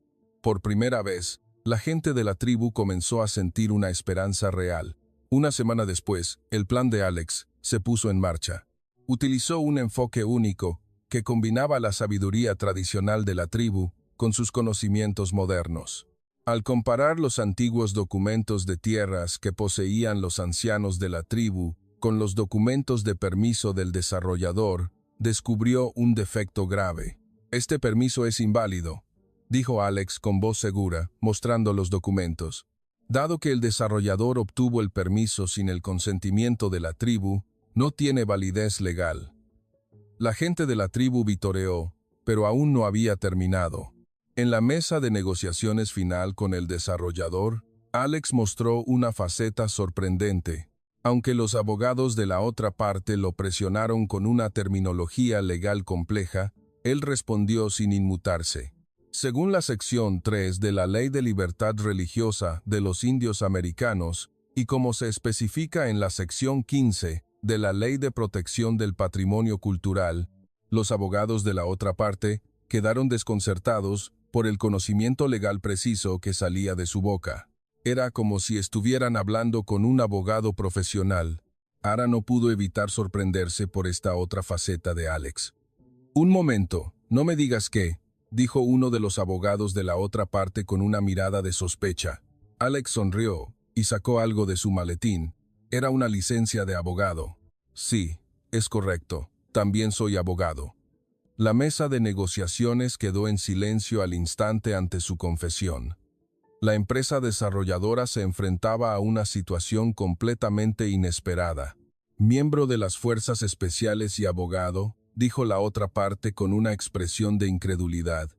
Por primera vez, la gente de la tribu comenzó a sentir una esperanza real. Una semana después, el plan de Alex se puso en marcha. Utilizó un enfoque único que combinaba la sabiduría tradicional de la tribu con sus conocimientos modernos. Al comparar los antiguos documentos de tierras que poseían los ancianos de la tribu con los documentos de permiso del desarrollador, descubrió un defecto grave. «Este permiso es inválido», dijo Alex con voz segura, mostrando los documentos. Dado que el desarrollador obtuvo el permiso sin el consentimiento de la tribu, no tiene validez legal. La gente de la tribu vitoreó, pero aún no había terminado. En la mesa de negociaciones final con el desarrollador, Alex mostró una faceta sorprendente. Aunque los abogados de la otra parte lo presionaron con una terminología legal compleja, él respondió sin inmutarse. Según la sección 3 de la Ley de Libertad Religiosa de los Indios Americanos, y como se especifica en la sección 15 de la Ley de Protección del Patrimonio Cultural, los abogados de la otra parte quedaron desconcertados por el conocimiento legal preciso que salía de su boca. Era como si estuvieran hablando con un abogado profesional. Ara no pudo evitar sorprenderse por esta otra faceta de Alex. «Un momento, no me digas qué», dijo uno de los abogados de la otra parte con una mirada de sospecha. Alex sonrió y sacó algo de su maletín. Era una licencia de abogado. «Sí, es correcto, también soy abogado». La mesa de negociaciones quedó en silencio al instante ante su confesión. La empresa desarrolladora se enfrentaba a una situación completamente inesperada. «Miembro de las Fuerzas Especiales y abogado», dijo la otra parte con una expresión de incredulidad.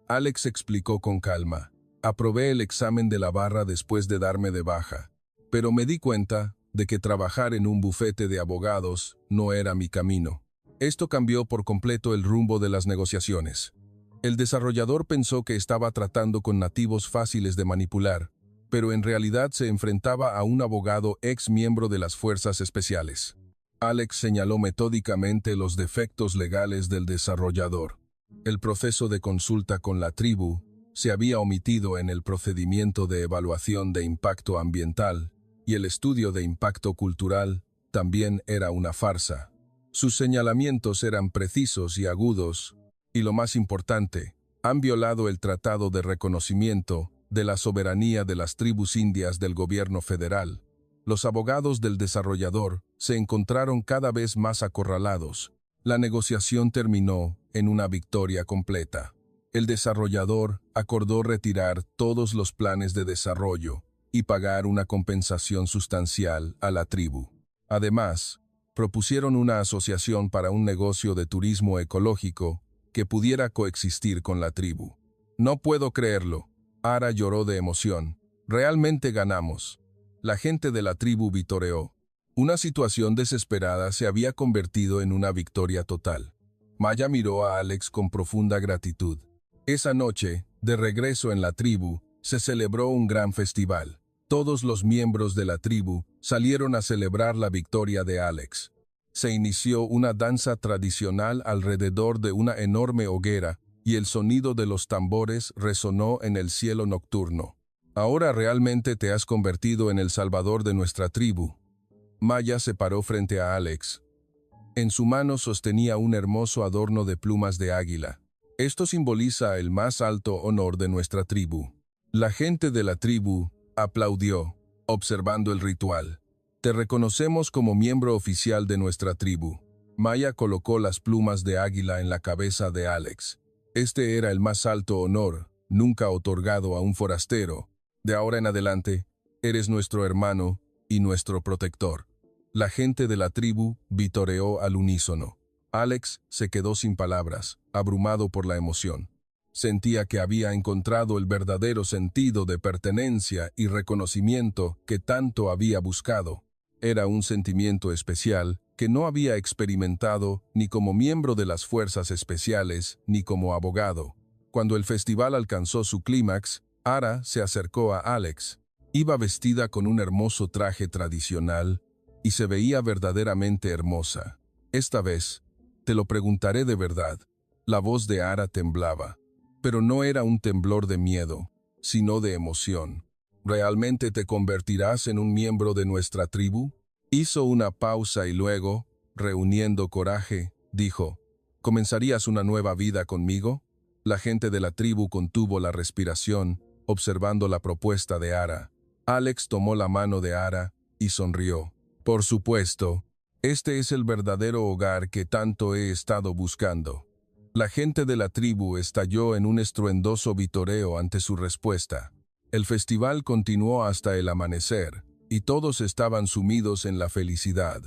Alex explicó con calma. «Aprobé el examen de la barra después de darme de baja, pero me di cuenta de que trabajar en un bufete de abogados no era mi camino». Esto cambió por completo el rumbo de las negociaciones. El desarrollador pensó que estaba tratando con nativos fáciles de manipular, pero en realidad se enfrentaba a un abogado ex miembro de las Fuerzas Especiales. Alex señaló metódicamente los defectos legales del desarrollador. El proceso de consulta con la tribu se había omitido en el procedimiento de evaluación de impacto ambiental, y el estudio de impacto cultural también era una farsa. Sus señalamientos eran precisos y agudos, y lo más importante, han violado el Tratado de Reconocimiento de la Soberanía de las Tribus Indias del gobierno federal. Los abogados del desarrollador se encontraron cada vez más acorralados. La negociación terminó en una victoria completa. El desarrollador acordó retirar todos los planes de desarrollo y pagar una compensación sustancial a la tribu. Además, propusieron una asociación para un negocio de turismo ecológico que pudiera coexistir con la tribu. «No puedo creerlo», Ara lloró de emoción. «Realmente ganamos». La gente de la tribu vitoreó. Una situación desesperada se había convertido en una victoria total. Maya miró a Alex con profunda gratitud. Esa noche, de regreso en la tribu, se celebró un gran festival. Todos los miembros de la tribu salieron a celebrar la victoria de Alex. Se inició una danza tradicional alrededor de una enorme hoguera y el sonido de los tambores resonó en el cielo nocturno. «Ahora realmente te has convertido en el salvador de nuestra tribu». Maya se paró frente a Alex. En su mano sostenía un hermoso adorno de plumas de águila. «Esto simboliza el más alto honor de nuestra tribu». La gente de la tribu aplaudió. observando el ritual. Te reconocemos como miembro oficial de nuestra tribu. Maya colocó las plumas de águila en la cabeza de Alex. Este era el más alto honor, nunca otorgado a un forastero. De ahora en adelante, eres nuestro hermano y nuestro protector. La gente de la tribu vitoreó al unísono. Alex se quedó sin palabras, abrumado por la emoción. Sentía que había encontrado el verdadero sentido de pertenencia y reconocimiento que tanto había buscado. Era un sentimiento especial que no había experimentado ni como miembro de las fuerzas especiales ni como abogado. Cuando el festival alcanzó su clímax, Ara se acercó a Alex. Iba vestida con un hermoso traje tradicional y se veía verdaderamente hermosa. Esta vez, te lo preguntaré de verdad. La voz de Ara temblaba, pero no era un temblor de miedo, sino de emoción. ¿Realmente te convertirás en un miembro de nuestra tribu? Hizo una pausa y luego, reuniendo coraje, dijo, ¿comenzarías una nueva vida conmigo? La gente de la tribu contuvo la respiración, observando la propuesta de Ara. Alex tomó la mano de Ara y sonrió. Por supuesto, este es el verdadero hogar que tanto he estado buscando. La gente de la tribu estalló en un estruendoso vitoreo ante su respuesta. El festival continuó hasta el amanecer, y todos estaban sumidos en la felicidad.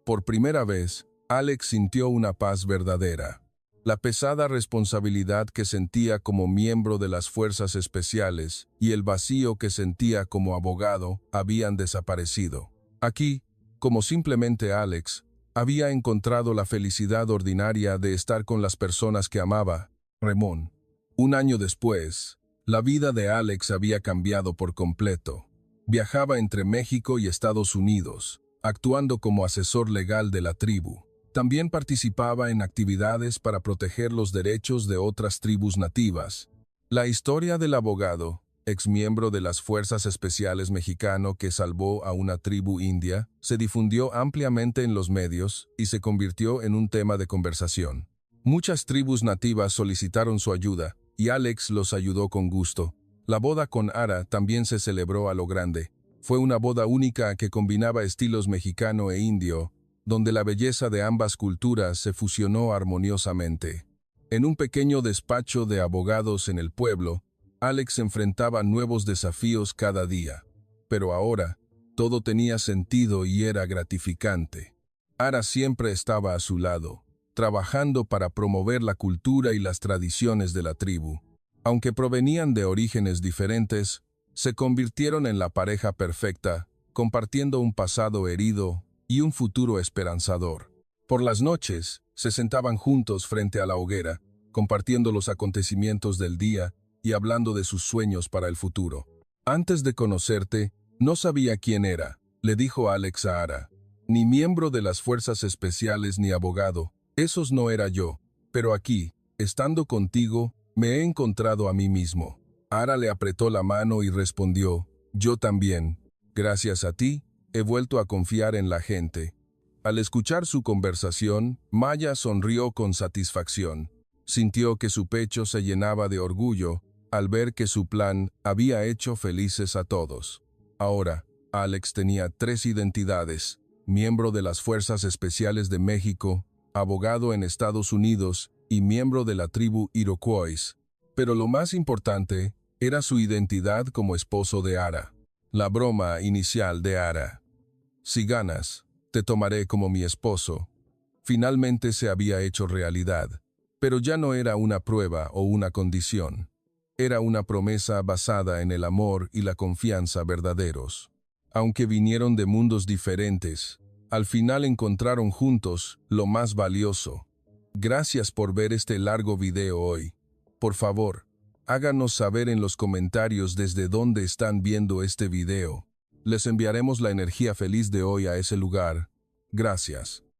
Por primera vez, Alex sintió una paz verdadera. La pesada responsabilidad que sentía como miembro de las fuerzas especiales y el vacío que sentía como abogado habían desaparecido. Aquí, como simplemente Alex, había encontrado la felicidad ordinaria de estar con las personas que amaba. Ramón. Un año después, la vida de Alex había cambiado por completo. Viajaba entre México y Estados Unidos, actuando como asesor legal de la tribu. También participaba en actividades para proteger los derechos de otras tribus nativas. La historia del abogado, exmiembro de las Fuerzas Especiales mexicano que salvó a una tribu india, se difundió ampliamente en los medios y se convirtió en un tema de conversación. Muchas tribus nativas solicitaron su ayuda, y Alex los ayudó con gusto. La boda con Ara también se celebró a lo grande. Fue una boda única que combinaba estilos mexicano e indio, donde la belleza de ambas culturas se fusionó armoniosamente. En un pequeño despacho de abogados en el pueblo, Alex enfrentaba nuevos desafíos cada día. Pero ahora, todo tenía sentido y era gratificante. Ara siempre estaba a su lado, trabajando para promover la cultura y las tradiciones de la tribu. Aunque provenían de orígenes diferentes, se convirtieron en la pareja perfecta, compartiendo un pasado herido y un futuro esperanzador. Por las noches, se sentaban juntos frente a la hoguera, compartiendo los acontecimientos del día y hablando de sus sueños para el futuro. Antes de conocerte, no sabía quién era, le dijo Alex a Ara. Ni miembro de las fuerzas especiales ni abogado, esos no era yo, pero aquí, estando contigo, me he encontrado a mí mismo. Ara le apretó la mano y respondió, yo también. Gracias a ti, he vuelto a confiar en la gente. Al escuchar su conversación, Maya sonrió con satisfacción. Sintió que su pecho se llenaba de orgullo al ver que su plan había hecho felices a todos. Ahora, Alex tenía 3 identidades: miembro de las Fuerzas Especiales de México, abogado en Estados Unidos y miembro de la tribu Iroquois. Pero lo más importante era su identidad como esposo de Ara. La broma inicial de Ara. Si ganas, te tomaré como mi esposo. Finalmente se había hecho realidad, pero ya no era una prueba o una condición. Era una promesa basada en el amor y la confianza verdaderos. Aunque vinieron de mundos diferentes, al final encontraron juntos lo más valioso. Gracias por ver este largo video hoy. Por favor, háganos saber en los comentarios desde dónde están viendo este video. Les enviaremos la energía feliz de hoy a ese lugar. Gracias.